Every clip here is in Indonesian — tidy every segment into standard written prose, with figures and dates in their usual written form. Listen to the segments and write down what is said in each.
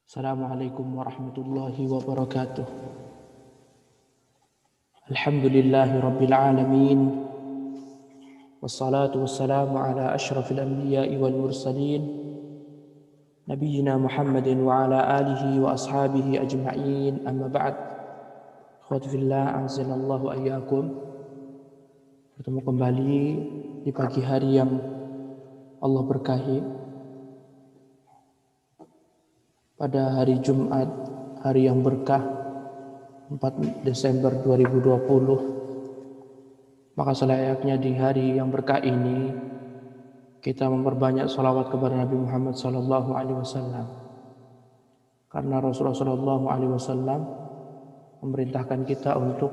Assalamualaikum warahmatullahi wabarakatuh. Alhamdulillahi rabbil alamin. Wassalatu wassalamu ala ashrafil anbiya'i wal mursalin. Nabiyyina Muhammadin wa ala alihi wa ashabihi ajma'in. Amma ba'd. Akhwati fillah, azanallahu ayyakum. Bertemu kembali di pagi hari yang Allah berkahi. Pada hari Jumat, hari yang berkah, 4 Desember 2020, maka selayaknya di hari yang berkah ini kita memperbanyak salawat kepada Nabi Muhammad SAW, karena Rasulullah SAW memerintahkan kita untuk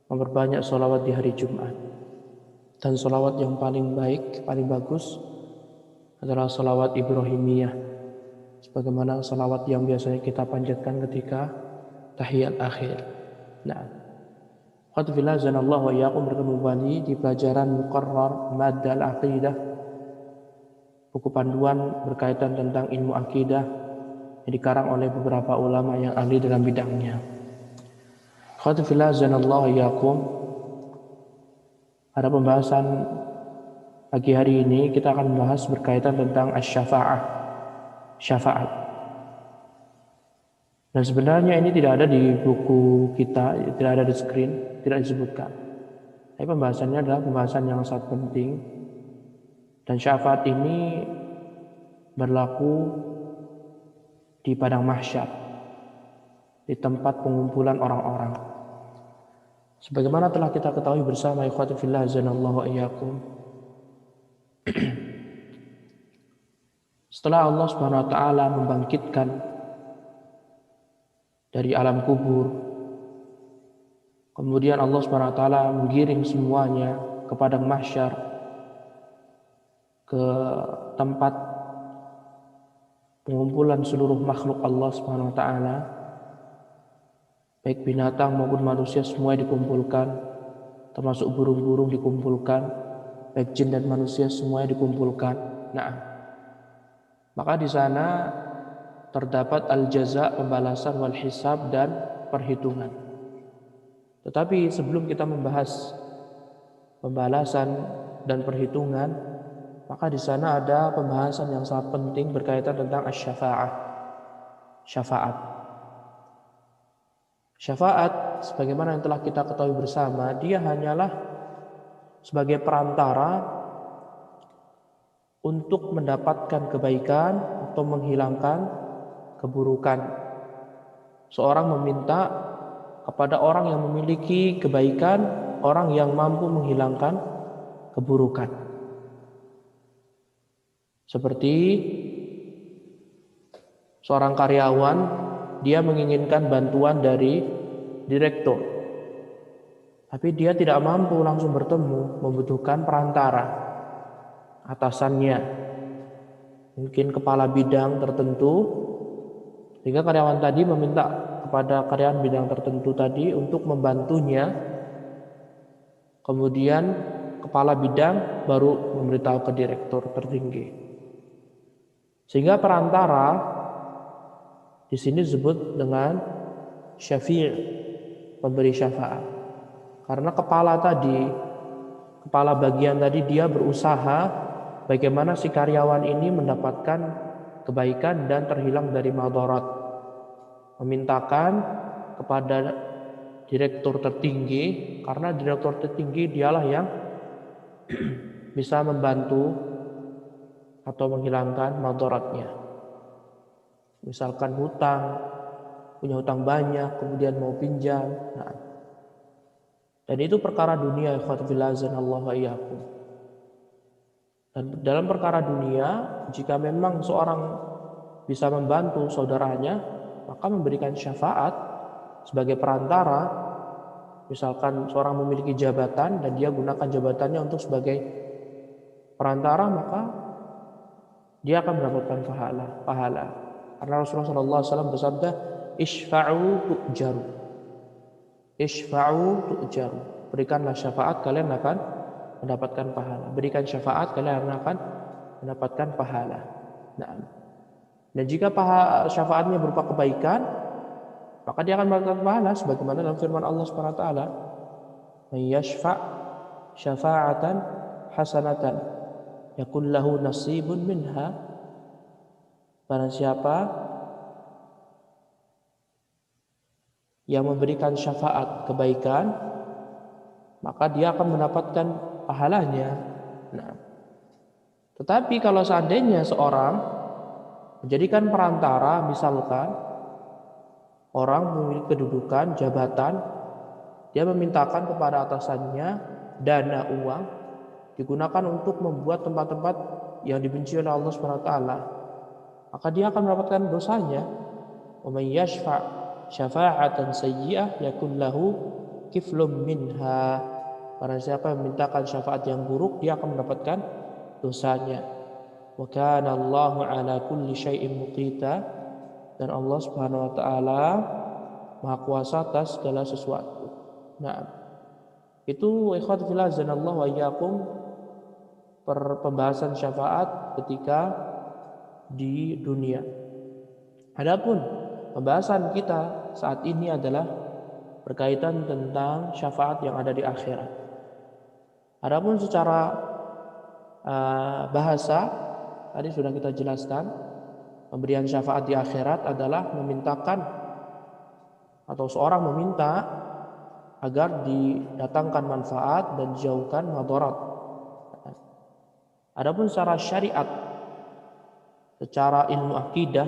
memperbanyak salawat di hari Jumat. Dan salawat yang paling baik, paling bagus adalah salawat Ibrahimiyah, sebagaimana salawat yang biasanya kita panjatkan ketika tahiyat akhir. Nah, qadfillah zanallahu wa iyyakum, bertemu kembali di pelajaran Muqarrar Madda al-Aqidah, buku panduan berkaitan tentang ilmu akidah yang dikarang oleh beberapa ulama yang ahli dalam bidangnya. Qadfillah zanallahu wa iyyakum, pada pembahasan pagi hari ini kita akan membahas berkaitan tentang asy-syafa'ah, syafaat. Dan sebenarnya ini tidak ada di buku kita, tidak ada di screen, tidak disebutkan. Tapi pembahasannya adalah pembahasan yang sangat penting. Dan syafaat ini berlaku di padang mahsyar, di tempat pengumpulan orang-orang. Sebagaimana telah kita ketahui bersama, ikhwati fillah azanallahu wa iyyakum, setelah Allah Subhanahu wa taala membangkitkan dari alam kubur, kemudian Allah Subhanahu wa taala menggiring semuanya ke padang mahsyar, ke tempat pengumpulan seluruh makhluk Allah Subhanahu wa taala, baik binatang maupun manusia semua dikumpulkan, termasuk burung-burung dikumpulkan, baik jin dan manusia semuanya dikumpulkan. Nah, maka di sana terdapat al-jaza, pembalasan, wal hisab, dan perhitungan. Tetapi sebelum kita membahas pembalasan dan perhitungan, maka di sana ada pembahasan yang sangat penting berkaitan tentang asy-syafa'ah, syafaat. Syafaat, sebagaimana yang telah kita ketahui bersama, dia hanyalah sebagai perantara untuk mendapatkan kebaikan atau menghilangkan keburukan. Seorang meminta kepada orang yang memiliki kebaikan, orang yang mampu menghilangkan keburukan. Seperti seorang karyawan, dia menginginkan bantuan dari direktur, tapi dia tidak mampu langsung bertemu, membutuhkan perantara, atasannya, mungkin kepala bidang tertentu, sehingga karyawan tadi meminta kepada karyawan bidang tertentu tadi untuk membantunya. Kemudian kepala bidang baru memberitahu ke direktur tertinggi. Sehingga perantara di sini disebut dengan syafi', pemberi syafaat. Karena kepala bagian tadi dia berusaha bagaimana si karyawan ini mendapatkan kebaikan dan terhilang dari madarat, memintakan kepada direktur tertinggi, karena direktur tertinggi dialah yang bisa membantu atau menghilangkan madaratnya. Misalkan punya hutang banyak, kemudian mau pinjam. Nah, dan itu perkara dunia, ikhwati fillah azanallahu wa iyyakum. Dan dalam perkara dunia, jika memang seorang bisa membantu saudaranya, maka memberikan syafaat sebagai perantara. Misalkan seorang memiliki jabatan dan dia gunakan jabatannya untuk sebagai perantara, maka dia akan mendapatkan pahala. Karena Rasulullah SAW bersabda, "Ishfa'u tu'jaru." Ishfa'u tu'jaru. Berikanlah syafaat, kalian akan mendapatkan pahala. Berikan syafaat, kalian akan mendapatkan pahala. Nah, Dan jika syafaatnya berupa kebaikan, maka dia akan mendapatkan pahala sebagaimana dalam firman Allah Subhanahu wa taala, "May yashfa' syafa'atan hasanatan yakul lahu nasibun minha." Barang siapa yang memberikan syafaat kebaikan, maka dia akan mendapatkan pahalanya. Nah, tetapi kalau seandainya seorang menjadikan perantara, misalkan orang memiliki kedudukan, jabatan, dia memintakan kepada atasannya dana uang digunakan untuk membuat tempat-tempat yang dibenci oleh Allah Subhanahu wa taala, maka dia akan mendapatkan dosanya. Wa may yashfa' syafa'atan sayyi'ah yakul lahu kiflum minha. Barang siapa yang memintakan syafaat yang buruk, dia akan mendapatkan dosanya. Wa kana Allahu ala kulli syai'in muqita. Dan Allah Subhanahu wa taala Maha kuasa atas segala sesuatu. Nah, itu ikhwat fillah azanallahu wa iyyakum pembahasan syafaat ketika di dunia. Adapun pembahasan kita saat ini adalah berkaitan tentang syafaat yang ada di akhirat. Adapun secara bahasa tadi sudah kita jelaskan, pemberian syafaat di akhirat adalah memintakan atau seorang meminta agar didatangkan manfaat dan dijauhkan madarat. Adapun secara syariat, secara ilmu akidah,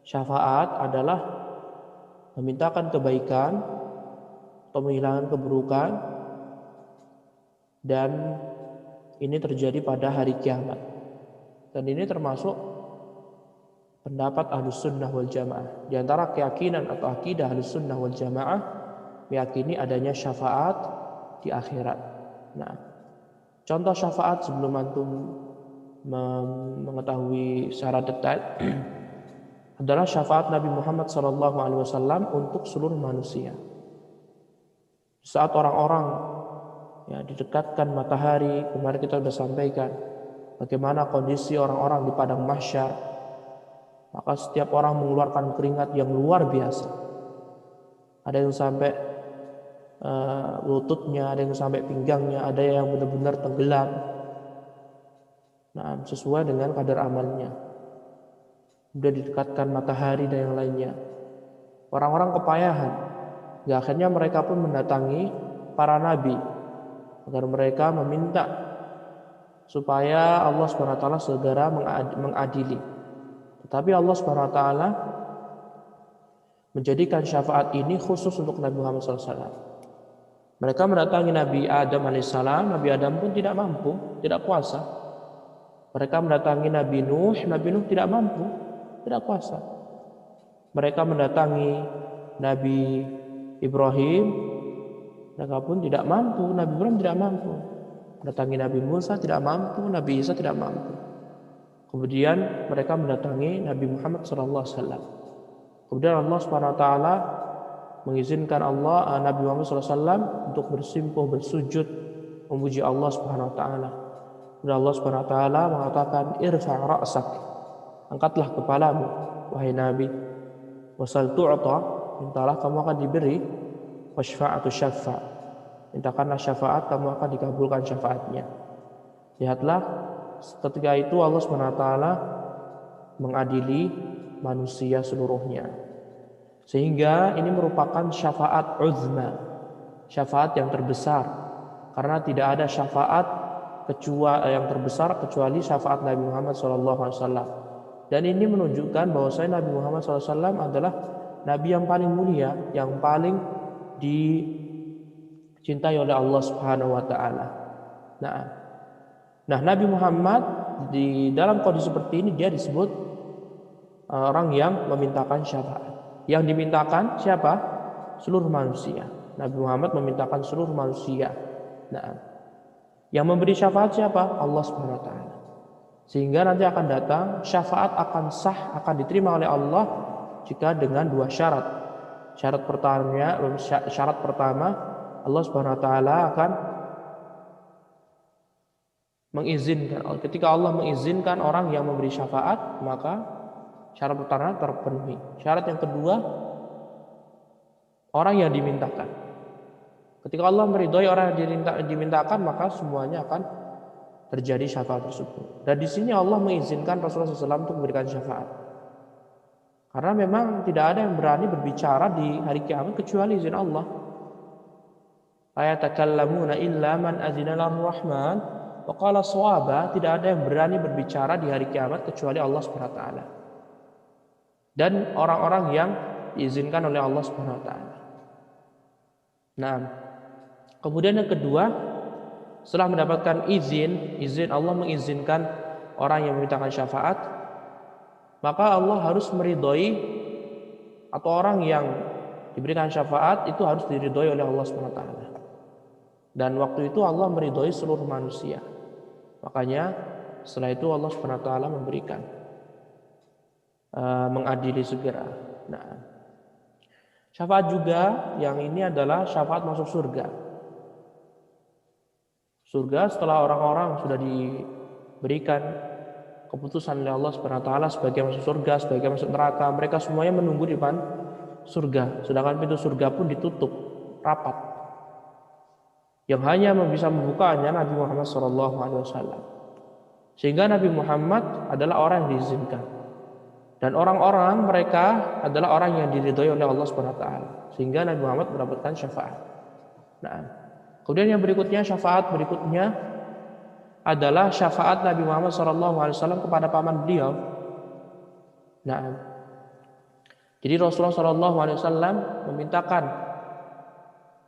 syafaat adalah memintakan kebaikan atau menghilangkan keburukan, dan ini terjadi pada hari kiamat. Dan ini termasuk pendapat Ahlus Sunnah wal Jamaah. Di antara keyakinan atau akidah Ahlus Sunnah wal Jamaah, meyakini adanya syafaat di akhirat. Nah, contoh syafaat sebelum antum mengetahui secara detail adalah syafaat Nabi Muhammad SAW untuk seluruh manusia. Saat orang-orang didekatkan matahari, kemarin kita sudah sampaikan bagaimana kondisi orang-orang di padang mahsyar, maka setiap orang mengeluarkan keringat yang luar biasa. Ada yang sampai lututnya, ada yang sampai pinggangnya, ada yang benar-benar tenggelam. Nah, sesuai dengan kadar amalnya. Sudah didekatkan matahari dan yang lainnya. Orang-orang kepayahan. Ya, akhirnya mereka pun mendatangi para nabi agar mereka meminta supaya Allah SWT segera mengadili. Tetapi Allah SWT menjadikan syafaat ini khusus untuk Nabi Muhammad SAW. Mereka mendatangi Nabi Adam alaihissalam, Nabi Adam pun tidak mampu, tidak kuasa. Mereka mendatangi Nabi Nuh tidak mampu, tidak kuasa. Mereka mendatangi Nabi Ibrahim, mereka pun tidak mampu, Nabi Ibrahim tidak mampu. Mendatangi Nabi Musa tidak mampu, Nabi Isa tidak mampu. Kemudian mereka mendatangi Nabi Muhammad SAW. Kemudian Allah SWT mengizinkan Nabi Muhammad SAW untuk bersimpuh, bersujud, memuji Allah SWT. Dan Allah SWT mengatakan, irfa' ra'sak, angkatlah kepalamu, wahai Nabi, wasal tu'ta, mintalah kamu akan diberi, wasfa'atu syafa', mintakanlah syafaat, kamu akan dikabulkan syafaatnya. Lihatlah, ketika itu Allah SWT mengadili manusia seluruhnya. Sehingga ini merupakan syafaat uzma, syafaat yang terbesar, karena tidak ada syafaat yang terbesar kecuali syafaat Nabi Muhammad SAW. Dan ini menunjukkan bahwasanya Nabi Muhammad SAW adalah Nabi yang paling mulia, yang paling dicintai oleh Allah Subhanahu Wa Taala. Nah, Nabi Muhammad di dalam kondisi seperti ini dia disebut orang yang memintakan syafaat. Yang dimintakan siapa? Seluruh manusia. Nabi Muhammad memintakan seluruh manusia. Nah, yang memberi syafaat siapa? Allah Subhanahu wa taala. Sehingga nanti akan datang syafaat akan sah, akan diterima oleh Allah jika dengan dua syarat. Syarat pertama, Allah Subhanahu wa taala akan mengizinkan. Ketika Allah mengizinkan orang yang memberi syafaat, maka Syarat pertama terpenuhi. Syarat yang kedua, orang yang dimintakan. Ketika Allah meridhoi orang yang dimintakan, maka semuanya akan terjadi syafaat tersebut. Dan di sini Allah mengizinkan Rasulullah SAW untuk memberikan syafaat. Karena memang tidak ada yang berani berbicara di hari kiamat kecuali izin Allah. La yatakallamuna illa man adzina lahu rahman wa qala shawaba. Tidak ada yang berani berbicara di hari kiamat kecuali Allah Subhanahu wa taala. Dan orang-orang yang diizinkan oleh Allah Subhanahu wa taala. Nah, kemudian yang kedua, setelah mendapatkan izin Allah mengizinkan orang yang memintakan syafaat, maka Allah harus meridhoi atau orang yang diberikan syafaat itu harus diridhoi oleh Allah Subhanahu wa taala. Dan waktu itu Allah meridhoi seluruh manusia. Makanya setelah itu Allah Subhanahu wa taala memberikan mengadili segera. Nah, syafaat juga yang ini adalah syafaat masuk surga. Surga setelah orang-orang sudah diberikan keputusan oleh Allah Subhanahu wa taala sebagai masuk surga, sebagai masuk neraka, mereka semuanya menunggu di depan surga. Sedangkan pintu surga pun ditutup rapat. Yang hanya bisa membukanya Nabi Muhammad SAW. Sehingga Nabi Muhammad adalah orang yang diizinkan. Dan orang-orang mereka adalah orang yang diridhoi oleh Allah Subhanahu wa taala. Sehingga Nabi Muhammad mendapatkan syafaat. Nah, kemudian yang berikutnya, syafaat berikutnya adalah syafaat Nabi Muhammad SAW kepada paman beliau. Nah, jadi Rasulullah SAW memintakan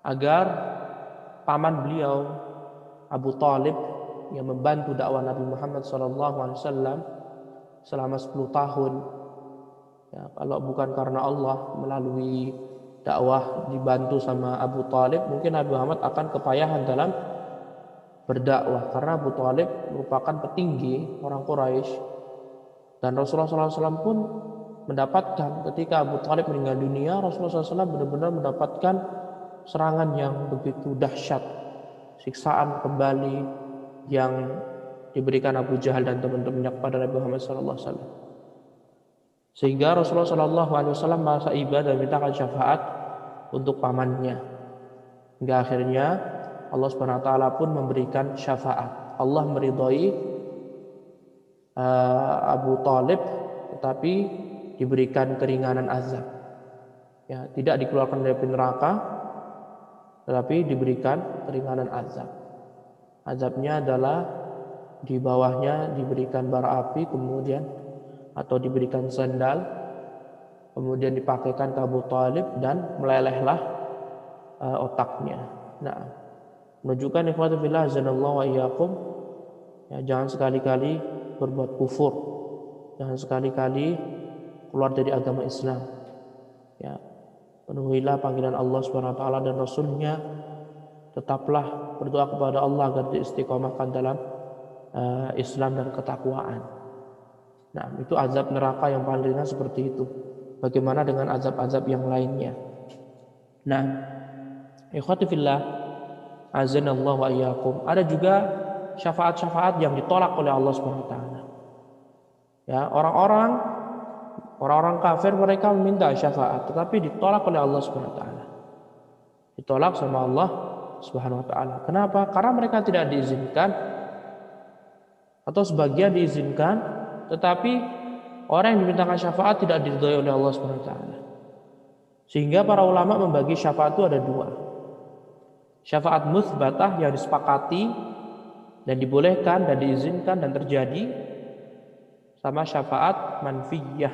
agar paman beliau Abu Thalib yang membantu dakwah Nabi Muhammad SAW selama 10 tahun. Ya, kalau bukan karena Allah melalui dakwah dibantu sama Abu Thalib, mungkin Nabi Muhammad akan kepayahan dalam berdakwah, karena Abu Thalib merupakan petinggi orang Quraisy. Dan Rasulullah SAW pun mendapatkan ketika Abu Thalib meninggal dunia, Rasulullah SAW benar-benar mendapatkan serangan yang begitu dahsyat, siksaan kembali yang diberikan Abu Jahal dan teman-temannya kepada Nabi Muhammad SAW. Sehingga Rasulullah SAW merasa iba dan mintakan syafaat untuk pamannya. Hingga akhirnya Allah Subhanahu wa taala pun memberikan syafaat. Allah meridhoi Abu Thalib, tetapi diberikan keringanan azab. Ya, tidak dikeluarkan dari neraka, tetapi diberikan keringanan azab. Azabnya adalah di bawahnya diberikan bara api, kemudian atau diberikan sandal, kemudian dipakaikan ke Abu Thalib dan melelehlah otaknya. Nah, menunjukkan ikhwatu fillah azanallahu wa iyyakum, ya, jangan sekali-kali berbuat kufur, jangan sekali-kali keluar dari agama Islam. Ya, penuhilah panggilan Allah Subhanahu wa taala dan Rasulnya, tetaplah berdoa kepada Allah agar diistiqomahkan dalam Islam dan ketakwaan. Nah, itu azab neraka yang paling ringan seperti itu. Bagaimana dengan azab-azab yang lainnya? Nah, ikhwati fillah azanallahu wa iyyakum, ada juga syafaat-syafaat yang ditolak oleh Allah Subhanahu wa taala. Ya, orang-orang kafir mereka meminta syafaat, tetapi ditolak oleh Allah Subhanahu wa taala. Ditolak sama Allah Subhanahu wa taala. Kenapa? Karena mereka tidak diizinkan, atau sebagian diizinkan, tetapi orang yang dimintakan syafaat tidak diridhoi oleh Allah Subhanahu wa taala. Sehingga para ulama membagi syafaat itu ada dua. Syafaat mutsbatah yang disepakati dan dibolehkan dan diizinkan dan terjadi, sama syafaat manfiyah,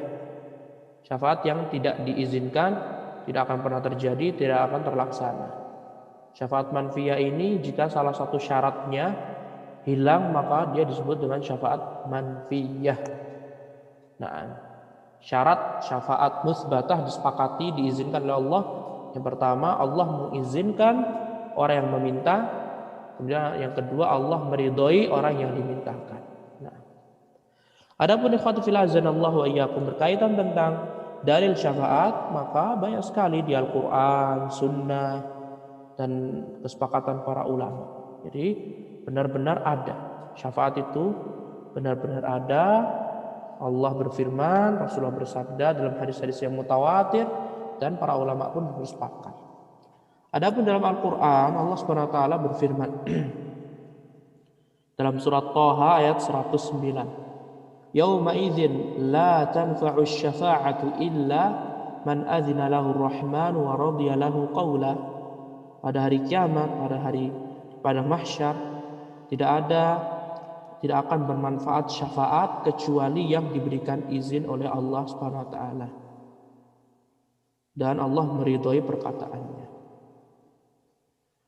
syafaat yang tidak diizinkan, tidak akan pernah terjadi, tidak akan terlaksana. Syafaat manfiyah ini jika salah satu syaratnya hilang, maka dia disebut dengan syafaat manfiyah. Nah, syarat syafaat musbatah disepakati, diizinkan oleh Allah. Yang pertama, Allah mengizinkan orang yang meminta. Kemudian yang kedua, Allah meridhoi orang yang dimintakan. Nah, adapun ikhwatu fillah azanallahu wa iyyakum, berkaitan tentang dalil syafaat, maka banyak sekali di Al-Quran, Sunnah, dan kesepakatan para ulama. Jadi benar-benar ada syafaat itu, benar-benar ada. Allah berfirman, Rasulullah bersabda dalam hadis-hadis yang mutawatir, dan para ulama pun bersepakat. Adapun dalam Al-Quran, Allah SWT berfirman dalam surat Thaha ayat 109, Yawma idzin la tanfa'u syafa'atu illa man adzina lahu ar-rahman wa radiya lahu qawla. Pada hari kiamat, pada mahsyar, tidak akan bermanfaat syafaat kecuali yang diberikan izin oleh Allah Subhanahu wa taala. Dan Allah meridhoi perkataannya.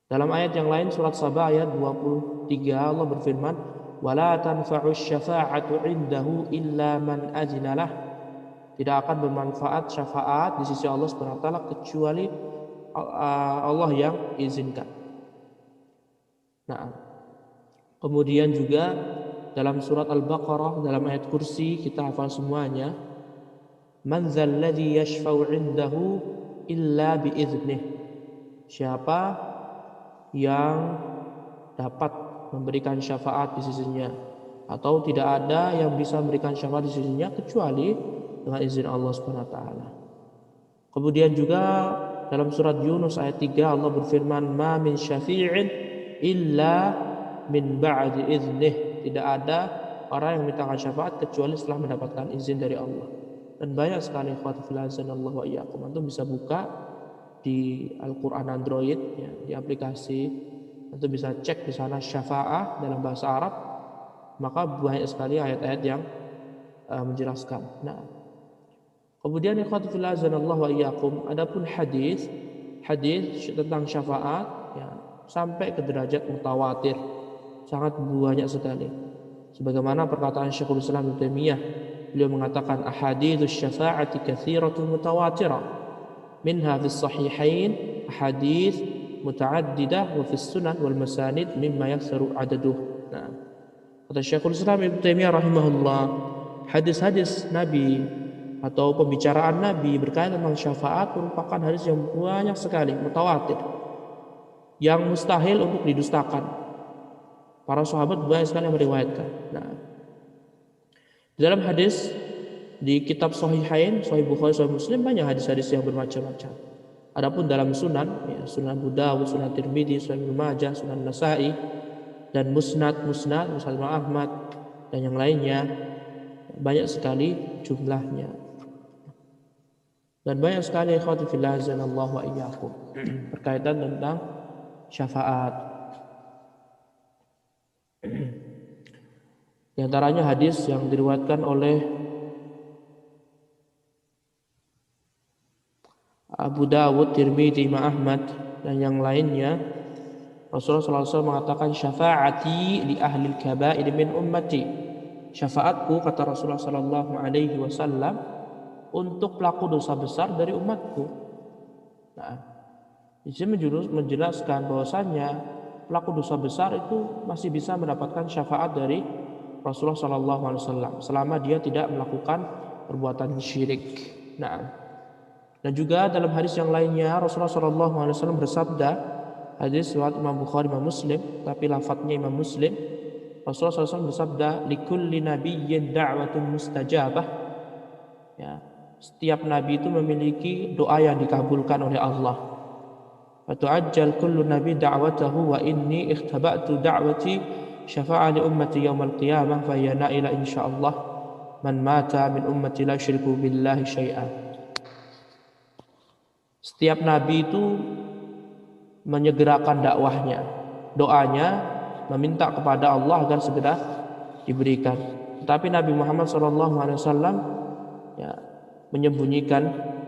Dalam ayat yang lain surat Saba ayat 23 Allah berfirman, "Wala tanfa'u syafa'atu 'indahu illa man adzina lah." Tidak akan bermanfaat syafaat di sisi Allah Subhanahu wa taala kecuali Allah yang izinkan. Nah, kemudian juga dalam surat Al-Baqarah dalam ayat kursi kita hafal semuanya, "Man dzalladzi yashfa'u 'indahu illa biiznih." Siapa yang dapat memberikan syafaat di sisinya, atau tidak ada yang bisa memberikan syafaat di sisinya kecuali dengan izin Allah Subhanahu wa taala. Kemudian juga dalam surat Yunus ayat 3 Allah berfirman, "Ma min syafi'in illa min ba'di iznih." Tidak ada orang yang memintakan syafaat kecuali setelah mendapatkan izin dari Allah. Dan banyak sekali ikhwati fillah azanallahu wa iyyakum. Antum bisa buka di Al-Quran Android ya, di aplikasi, antum bisa cek di sana syafa'ah dalam bahasa Arab, maka banyak sekali ayat-ayat yang menjelaskan. Nah, kemudian ikhwati fillah azanallahu wa iyyakum, adapun hadis tentang syafaat ya, sampai ke derajat mutawatir, sangat banyak sekali. Sebagaimana perkataan Syekhul Islam Ibnu Taimiyah, beliau mengatakan ahaditsus syafa'ati katsiratun mutawatirah, minha fis sahihain ahadits mutaaddidah wa fis sunan wal masanid mimma yaksaru adaduh. Nah, kata Syekhul Islam Ibnu Taimiyah rahimahullah, hadis-hadis Nabi atau pembicaraan Nabi berkaitan tentang syafaat merupakan hadis yang banyak sekali, mutawatir, yang mustahil untuk didustakan. Para sahabat banyak sekali yang meriwayatkan. Nah, di dalam hadis di kitab Sahihain, Sahih Bukhari, Sahih Muslim, banyak hadis-hadis yang bermacam-macam. Adapun dalam sunan, ya, Sunan Abu Dawud, Sunan Tirmidzi, Sunan Ibnu Majah, Sunan Nasa'i, dan Musnad Imam Ahmad dan yang lainnya, banyak sekali jumlahnya. Dan banyak sekali ikhwati fillah azanallahu wa iyyakum berkaitan tentang syafaat. Di antaranya hadis yang diriwayatkan oleh Abu Dawud, Tirmidzi, Imam Ahmad dan yang lainnya, Rasulullah SAW mengatakan, "Syafaati li ahli al-kaba'ir min ummati." Syafaatku, kata Rasulullah SAW, untuk pelaku dosa besar dari umatku. Nah, di sini menjelaskan bahwasannya pelaku dosa besar itu masih bisa mendapatkan syafaat dari Rasulullah SAW selama dia tidak melakukan perbuatan syirik. Nah, dan juga dalam hadis yang lainnya Rasulullah SAW bersabda, hadis riwayat Imam Bukhari, Imam Muslim, tapi lafadznya Imam Muslim. Rasulullah SAW bersabda, "Likulli nabiyyin da'watun mustajabah." Ya, setiap nabi itu memiliki doa yang dikabulkan oleh Allah. Wa tu'ajjal kullu nabi da'watahu wa inni ikhtaba'tu da'wati syafa'a li ummati yaumal qiyamah fa hiya naila insyaallah man mata min ummati la yusyriku billahi syai'an. Setiap nabi itu menyegerakan dakwahnya, doanya meminta kepada Allah agar segera diberikan. Tetapi Nabi Muhammad SAW ya, menyembunyikan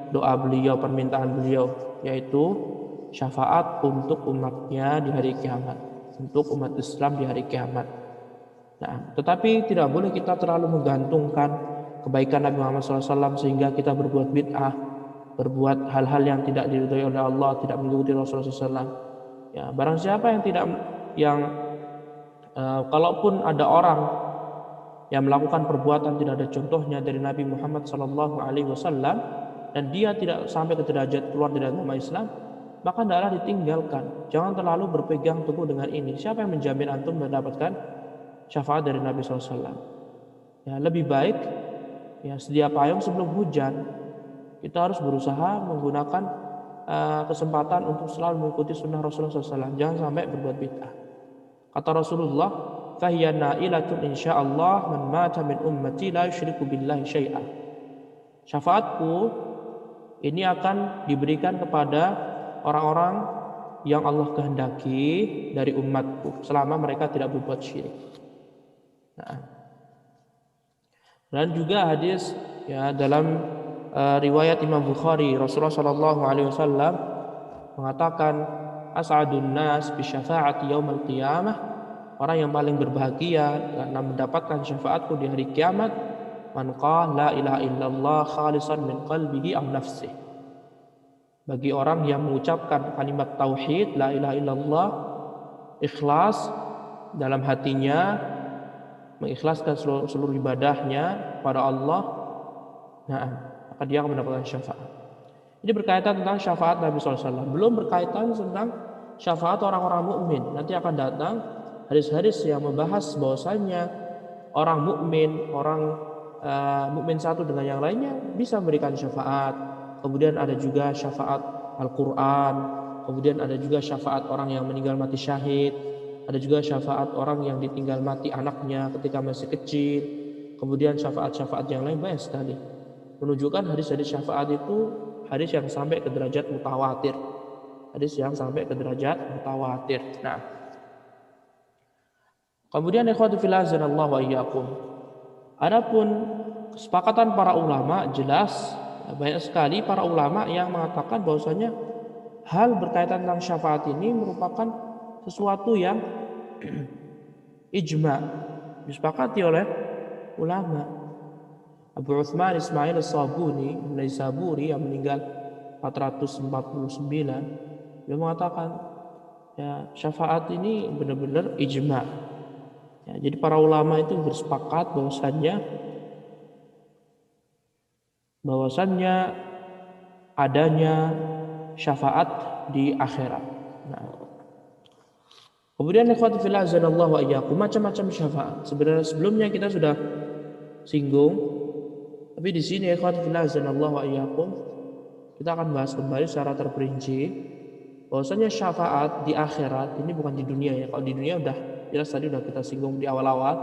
doa beliau, permintaan beliau, yaitu syafaat untuk umatnya di hari kiamat, untuk umat Islam di hari kiamat. Nah, tetapi tidak boleh kita terlalu menggantungkan kebaikan Nabi Muhammad SAW sehingga kita berbuat bid'ah, berbuat hal-hal yang tidak diridhai oleh Allah, tidak mengikuti Rasulullah SAW. Ya, barang siapa yang kalaupun ada orang yang melakukan perbuatan tidak ada contohnya dari Nabi Muhammad SAW dan dia tidak sampai ke derajat keluar dari agama Islam, maka hendaklah ditinggalkan. Jangan terlalu berpegang teguh dengan ini. Siapa yang menjamin antum mendapatkan syafaat dari Nabi SAW? Ya, lebih baik ya sedia payung sebelum hujan. Kita harus berusaha menggunakan kesempatan untuk selalu mengikuti sunnah Rasulullah SAW. Jangan sampai berbuat bid'ah. Kata Rasulullah, "Fahiya na'ilatun insyaallah man mata min ummati la yusyriku billahi syai'a." Syafaatku ini akan diberikan kepada orang-orang yang Allah kehendaki dari umatku selama mereka tidak berbuat syirik. Nah, dan juga hadis ya dalam riwayat Imam Bukhari, Rasulullah Shallallahu Alaihi Wasallam mengatakan, "As'adun nas bi syafaati yaumil qiyamah." Orang yang paling berbahagia karena mendapatkan syafaatku di hari kiamat, man qala la ilaha illallah khalisan min qalbihi aw nafsihi. Bagi orang yang mengucapkan kalimat tauhid la ilaha illallah ikhlas dalam hatinya, mengikhlaskan seluruh ibadahnya pada Allah, nah, maka dia akan mendapatkan syafaat. Ini berkaitan tentang syafaat Nabi SAW. Belum berkaitan tentang syafaat orang-orang mukmin. Nanti akan datang hadis-hadis yang membahas bahwasanya orang mukmin, orang mukmin satu dengan yang lainnya bisa memberikan syafaat. Kemudian ada juga syafaat Al-Quran. Kemudian ada juga syafaat orang yang meninggal mati syahid. Ada juga syafaat orang yang ditinggal mati anaknya ketika masih kecil. Kemudian syafaat-syafaat yang lain banyak sekali. Menunjukkan hadis-hadis syafaat itu hadis yang sampai ke derajat mutawatir. Hadis yang sampai ke derajat mutawatir. Nah, kemudian ikhwatu fillah azanallahu wa iyyakum. Adapun kesepakatan para ulama jelas banyak sekali para ulama yang mengatakan bahwasanya hal berkaitan tentang syafaat ini merupakan sesuatu yang ijma, disepakati oleh ulama. Abu Utsman Ismail As-Sabuni Naisaburi yang meninggal 449, dia mengatakan ya syafaat ini benar-benar ijma. Ya, jadi para ulama itu bersepakat bahwasannya adanya syafaat di akhirat. Nah, kemudian ikhwati fillah azanallahu wa iyyakum, macam-macam syafaat. Sebenarnya sebelumnya kita sudah singgung, tapi di sini ikhwati fillah azanallahu wa iyyakum kita akan bahas kembali secara terperinci bahwasanya syafaat di akhirat ini bukan di dunia ya. Kalau di dunia udah jelas tadi udah kita singgung di awal-awal.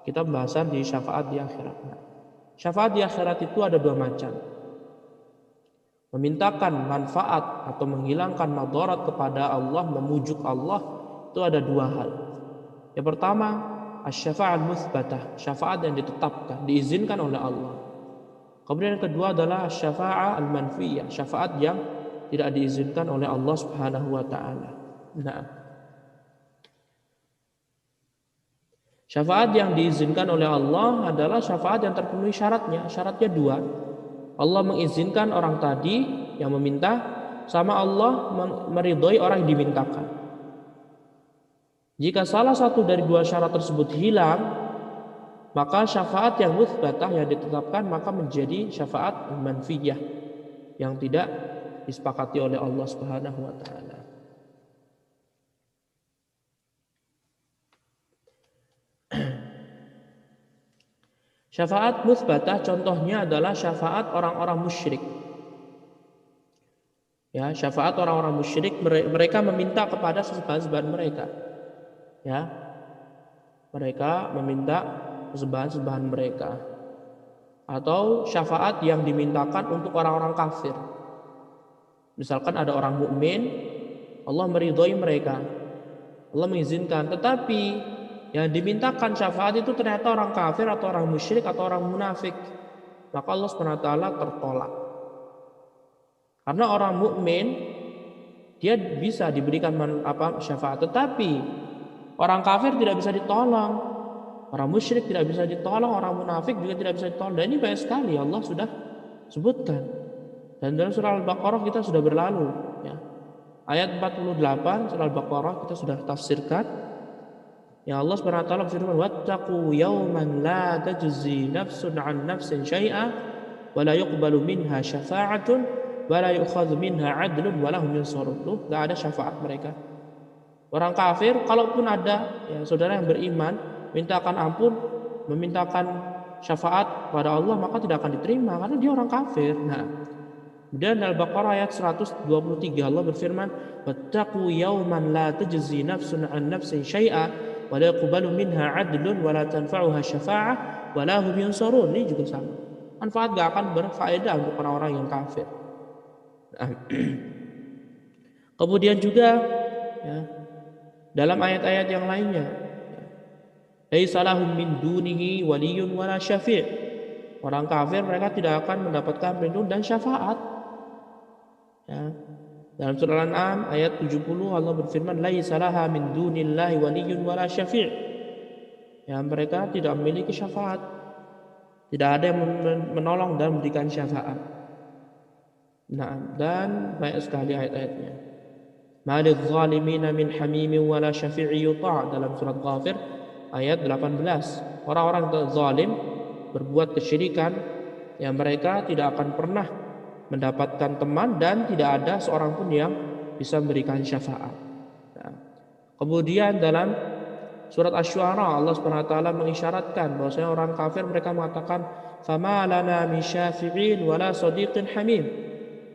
Kita pembahasan di syafaat di akhirat. Nah, syafaat di akhirat itu ada dua macam. Memintakan manfaat atau menghilangkan madarat kepada Allah, memujuk Allah, itu ada dua hal. Yang pertama, asy-syafa'ah mutsbatah, syafaat yang ditetapkan, diizinkan oleh Allah. Kemudian yang kedua adalah asy-syafa'ah al-manfiyah, syafaat yang tidak diizinkan oleh Allah Subhanahu wa taala. Nah, syafaat yang diizinkan oleh Allah adalah syafaat yang terpenuhi syaratnya. Syaratnya dua. Allah mengizinkan orang tadi yang meminta, sama Allah meridhoi orang yang dimintakan. Jika salah satu dari dua syarat tersebut hilang, maka syafaat yang mutsbatah yang ditetapkan maka menjadi syafaat manfiyah yang tidak disepakati oleh Allah Subhanahu wa taala. Syafaat mutsbatah contohnya adalah syafaat orang-orang musyrik. Ya, syafaat orang-orang musyrik, mereka meminta kepada sesembahan mereka. Ya. Mereka meminta sesembahan mereka. Atau syafaat yang dimintakan untuk orang-orang kafir. Misalkan ada orang mukmin, Allah meridhoi mereka. Allah mengizinkan, tetapi yang dimintakan syafaat itu ternyata orang kafir atau orang musyrik atau orang munafik, maka Allah SWT tertolak. Karena orang mukmin dia bisa diberikan syafaat, tetapi orang kafir tidak bisa ditolong, orang musyrik tidak bisa ditolong, orang munafik juga tidak bisa ditolong. Dan ini banyak sekali Allah sudah sebutkan. Dan dalam surah Al-Baqarah kita sudah berlalu, ya. Ayat 48 surah Al-Baqarah kita sudah tafsirkan. Ya, Allah SWT berfirman, wattaqu yawman la tajzi nafsun an nafsin syai'a wa la yuqbalu minha syafa'atun wa la yu'khadhu minha 'adlun wa lahum yunsarun. Enggak ada syafaat mereka. Orang kafir kalaupun ada ya saudara yang beriman mintakan ampun, memintakan syafaat pada Allah maka tidak akan diterima karena dia orang kafir. Nah, kemudian Al-Baqarah ayat 123 Allah berfirman, "Wattaqu yawman la tajzi nafsun 'an nafsin syai'a wa la yuqbalu minha 'adlun wa la tanfa'uha syafa'ah wa la hum yunsarun." Ini juga sama. Manfaat gak akan berfaedah untuk orang-orang yang kafir. Nah, kemudian juga ya, dalam ayat-ayat yang lainnya, laisa lahum min dunihi waliyyun wala syafi'. Orang kafir mereka tidak akan mendapatkan pelindung dan syafaat. Ya. Dalam surah Al-An'am ayat 70 Allah berfirman, laisa laha min dunillahi waliyyun wala syafi'. Ya, mereka tidak memiliki syafaat. Tidak ada yang menolong dan memberikan syafaat. Nah, dan banyak sekali ayat-ayatnya. Malidh zalimina min hamimin wala syafi'i yuta' dalam surat Ghafir ayat 18. Orang-orang zalim berbuat kesyirikan yang mereka tidak akan pernah mendapatkan teman dan tidak ada seorang pun yang bisa memberikan syafaat. Nah, kemudian dalam surat Asy-Syu'ara Allah Subhanahu wa taala mengisyaratkan bahwasanya orang kafir mereka mengatakan fama lana min syafi'in wala sadiqin hamim.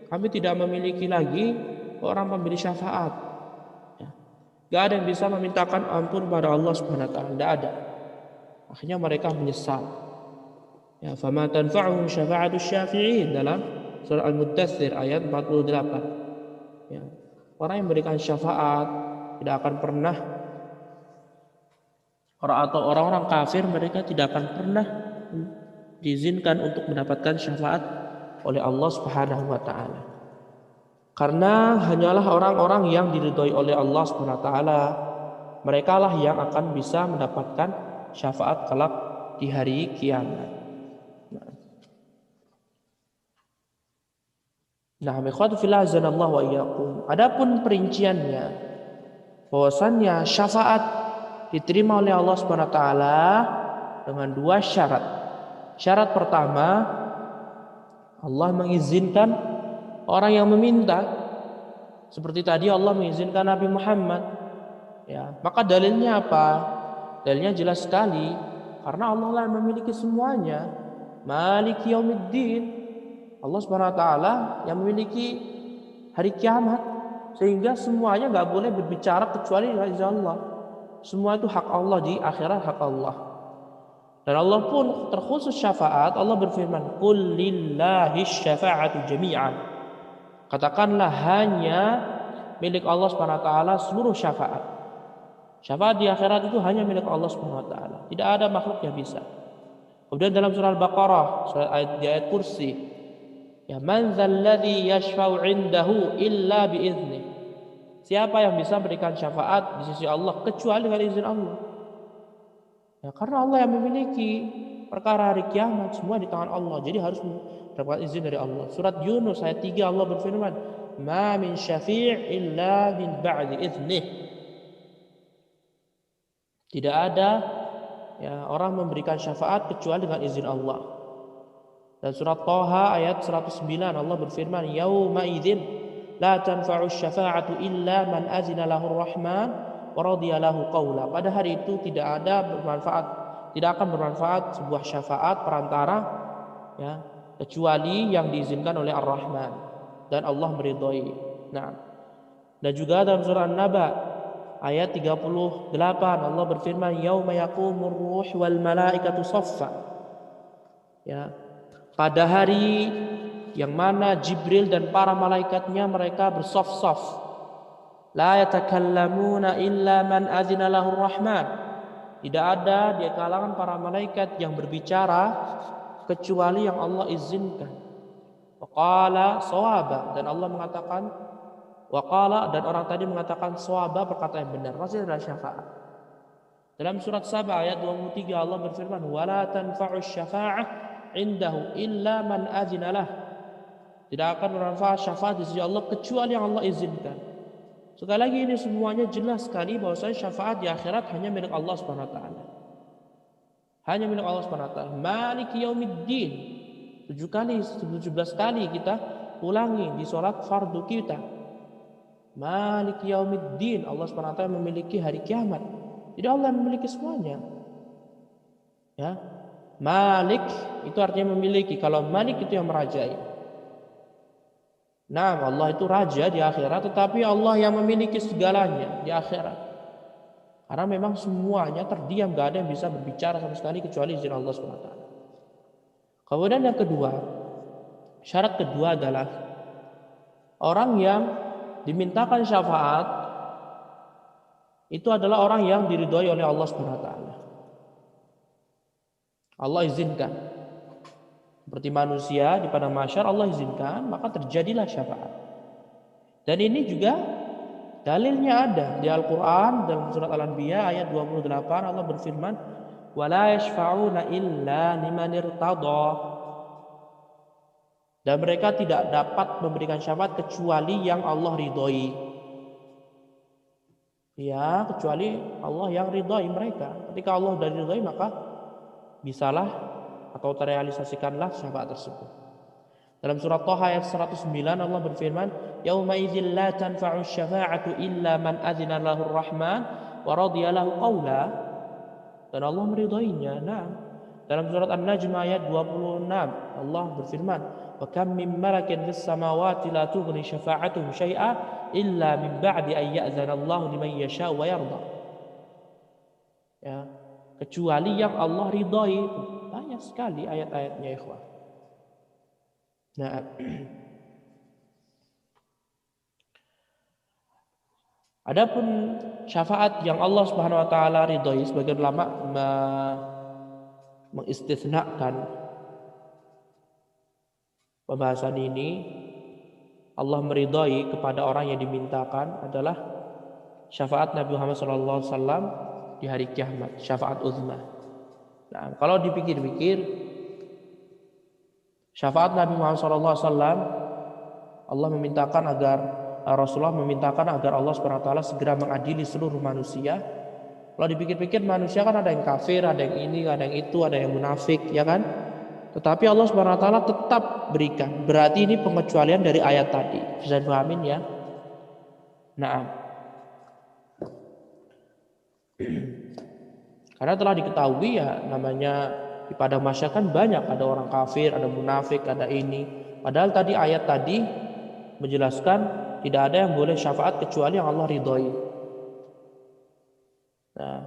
Kami tidak memiliki lagi orang pemberi syafaat. Ya. Gak ada yang bisa memintakan ampun pada Allah Subhanahu wa taala, tidak ada. Akhirnya mereka menyesal. Ya, fama tanfa'uhum syafa'atus syafi'in dalam surah Al-Muddatsir ayat 48. Ya. Orang yang memberikan syafaat tidak akan pernah orang-orang kafir mereka tidak akan pernah diizinkan untuk mendapatkan syafaat oleh Allah Subhanahu wa taala. Karena hanyalah orang-orang yang diridhoi oleh Allah Subhanahu wa taala, merekalah yang akan bisa mendapatkan syafaat kelak di hari kiamat. Nah, ikhwatu fillah azanallahu wa iyyakum. Adapun perinciannya bahwasannya syafaat diterima oleh Allah Subhanahu wa taala dengan dua syarat. Syarat pertama, Allah mengizinkan orang yang meminta. Seperti tadi Allah mengizinkan Nabi Muhammad. Ya, maka dalilnya apa? Dalilnya jelas sekali karena Allah lah yang memiliki semuanya. Maliki yaumiddin. Allah Subhanahu wa taala yang memiliki hari kiamat sehingga semuanya enggak boleh berbicara kecuali dengan izin Allah. Semua itu hak Allah, di akhirat hak Allah. Dan Allah pun terkhusus syafaat. Allah berfirman, "Qul lillahi syafa'atu jami'an." Katakanlah hanya milik Allah Subhanahu wa taala seluruh syafaat. Syafaat di akhirat itu hanya milik Allah Subhanahu wa taala. Tidak ada makhluk yang bisa. Kemudian dalam surah Al-Baqarah, di ayat kursi, ya man dzalladzi yashfa'u 'indahu illa bi'idznih. Siapa yang bisa berikan syafaat di sisi Allah kecuali dengan izin Allah? Ya, karena Allah yang memiliki perkara hari kiamat semua di tangan Allah. Jadi harus mendapat izin dari Allah. Surat Yunus ayat 3 Allah berfirman, "Ma min syafi' illa min ba'di idznih." Tidak ada ya, orang memberikan syafaat kecuali dengan izin Allah. Dan surat Thaha ayat 109 Allah berfirman, "Yauma idzin la tanfa'u syafa'atu illa man azina lahu rahman wa radiya lahu qawla." Pada hari itu tidak akan bermanfaat sebuah syafaat perantara ya, kecuali yang diizinkan oleh Ar-Rahman dan Allah meridhoi. Nah, dan juga dalam surah An-Naba ayat 38 Allah berfirman, "Yauma yaqumur ruh wal malaikatu saffa." Ya, pada hari yang mana Jibril dan para malaikatnya mereka bersaf-saf. La yatakallamuna illa man adzina lahu rahman. Tidak ada di kalangan para malaikat yang berbicara kecuali yang Allah izinkan. Waqala shawaba, dan Allah mengatakan waqala, dan orang tadi mengatakan shawaba, perkataan yang benar. Maksudnya adalah syafaat. Dalam surat Saba ayat 23 Allah berfirman, "Wala tanfa'u syafa'ah indahu illa man adzina lah." Tidak akan bermanfaat syafaat di sisi Allah kecuali yang Allah izinkan. Sekali lagi ini semuanya jelas sekali bahwasanya syafaat di akhirat hanya milik Allah Subhanahu wa taala. Hanya milik Allah Subhanahu wa taala. Maliki yaumiddin. 17 kali kita ulangi di salat fardu kita. Maliki yaumiddin. Allah Subhanahu wa taala memiliki hari kiamat. Jadi Allah memiliki semuanya. Ya. Malik itu artinya memiliki. Kalau Malik itu yang merajai. Nah, Allah itu raja di akhirat, tetapi Allah yang memiliki segalanya di akhirat. Karena memang semuanya terdiam, gak ada yang bisa berbicara sama sekali kecuali izin Allah SWT. Kemudian yang kedua, syarat kedua adalah orang yang dimintakan syafaat itu adalah orang yang diridhoi oleh Allah SWT. Allah izinkan. Seperti manusia di padang mahsyar Allah izinkan, maka terjadilah syafaat. Dan ini juga dalilnya ada di Al-Quran dalam surat Al-Anbiya ayat 28 Allah berfirman, وَلَا يَشْفَعُونَ إِلَّا لِمَنِ ارْتَضَى. Dan mereka tidak dapat memberikan syafaat kecuali yang Allah ridhoi. Ya, kecuali Allah yang ridhoi mereka. Ketika Allah sudah ridhoi, maka bisalah atau terrealisasikanlah syafaat tersebut. Dalam surat Thaha ayat 109 Allah berfirman, "Yauma idzil la tanfa'u syafa'atu illa man adzina lahu ar-rahman wa radiya lahu qawla." Dan Allah meridhoinya. Nah, dalam surat An-Najm ayat 26 Allah berfirman, "Wa kam min malakin fis samawati la tughni syafa'atuhum syai'a illa min ba'di an ya'zana Allahu liman yasha' wa yarda." Ya, kecuali yang Allah ridhoi. Banyak sekali ayat-ayatnya, ikhwah. Nah, adapun syafaat yang Allah Subhanahu wa taala ridhoi, sebagian ulama mengistisnakan pembahasan ini. Allah meridhoi kepada orang yang dimintakan adalah syafaat Nabi Muhammad SAW di hari kiamat, syafaat uzma. Nah, kalau dipikir-pikir, syafaat Nabi Muhammad SAW, Allah memintakan agar Rasulullah memintakan agar Allah SWT segera mengadili seluruh manusia. Kalau dipikir-pikir, manusia kan ada yang kafir, ada yang ini, ada yang itu, ada yang munafik, ya kan? Tetapi Allah SWT tetap berikan. Berarti ini pengecualian dari ayat tadi. Bisa dipahamin ya? Nah, karena telah diketahui ya, namanya di padang mahsyar kan banyak, ada orang kafir, ada munafik, ada ini. Padahal tadi ayat tadi menjelaskan tidak ada yang boleh syafaat kecuali yang Allah ridhoi. Nah,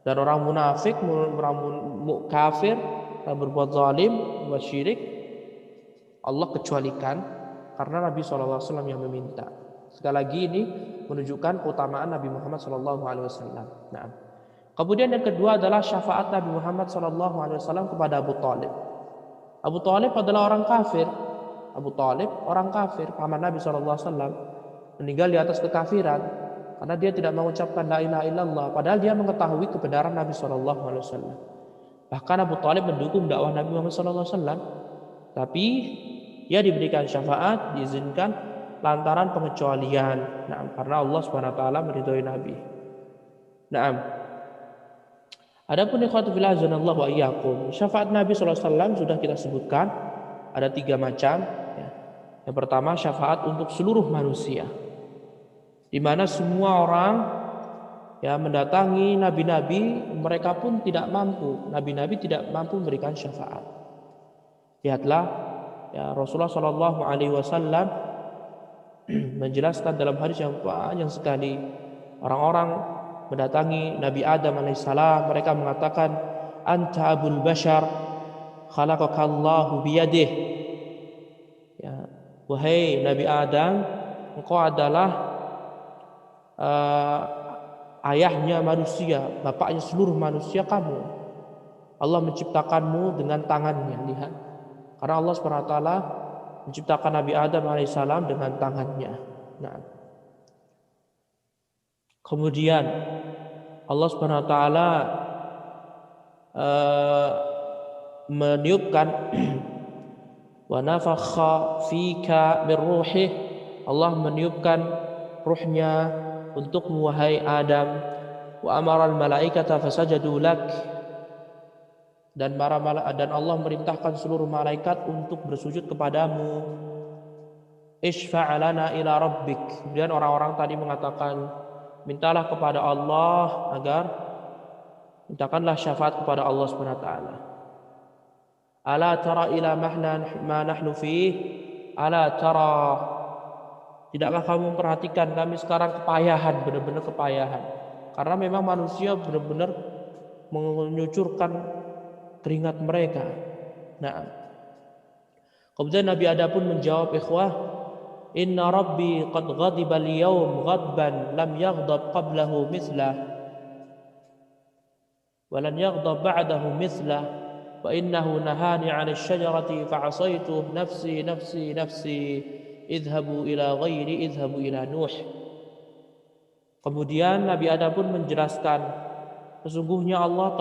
dan orang munafik, orang kafir, yang berbuat zalim, berbuat syirik, Allah kecualikan karena Nabi SAW yang meminta. Sekali lagi ini menunjukkan keutamaan Nabi Muhammad SAW. Nah, kemudian yang kedua adalah syafaat Nabi Muhammad SAW kepada Abu Thalib. Abu Thalib adalah orang kafir. Abu Thalib orang kafir, paman Nabi SAW, meninggal di atas kekafiran karena dia tidak mengucapkan la ilaha illallah, padahal dia mengetahui kebenaran Nabi SAW. Bahkan Abu Thalib mendukung dakwah Nabi Muhammad SAW, tapi dia diberikan syafaat, diizinkan lantaran pengecualian. Nah, karena Allah SWT meridhoi Nabi. Nah, adapun ikhwatu fillah azanallahu wa iyyakum, syafaat Nabi SAW sudah kita sebutkan ada 3 macam. Ya. Yang pertama syafaat untuk seluruh manusia, di mana semua orang ya mendatangi nabi-nabi, mereka pun tidak mampu, nabi-nabi tidak mampu memberikan syafaat. Lihatlah ya, Rasulullah SAW menjelaskan dalam hadis yang panjang sekali, orang-orang mendatangi Nabi Adam alaihissalam, mereka mengatakan, anta abul bashar khalaqakallahu biyadih. Ya, wahai Nabi Adam, engkau adalah ayahnya manusia, bapaknya seluruh manusia kamu. Allah menciptakanmu dengan tangannya. Lihat, karena Allah SWT menciptakan Nabi Adam alaihissalam dengan tangannya. Nah, kemudian Allah SWT meniupkan wa nafakha fika min ruhih, Allah meniupkan ruhnya untuk wahai Adam, wa amara al malaikata fasajadu lak, dan Allah merintahkan seluruh malaikat untuk bersujud kepadamu. Isfa'lana ila rabbik. Kemudian orang-orang tadi mengatakan, mintalah kepada Allah agar mintakanlah syafaat kepada Allah SWT. Ala tara ila ma nahnu fih. Ala tara, tidakkah kamu memperhatikan kami sekarang kepayahan, benar-benar kepayahan. Karena memang manusia benar-benar mengucurkan keringat mereka. Nah, kemudian Nabi Adam pun menjawab, ikhwah, inna rabbi qad ghadiba al-yawm ghadban lam yaghdab qablahu mithlah wa lan yaghdab ba'dahu mithlah wa innahu nahani 'an asy-syajarati fa'asaitu nafsi nafsi nafsi idhabu ila ghairi idhabu ila Nuh. Kemudian Nabi Adam pun menjelaskan, sesungguhnya Allah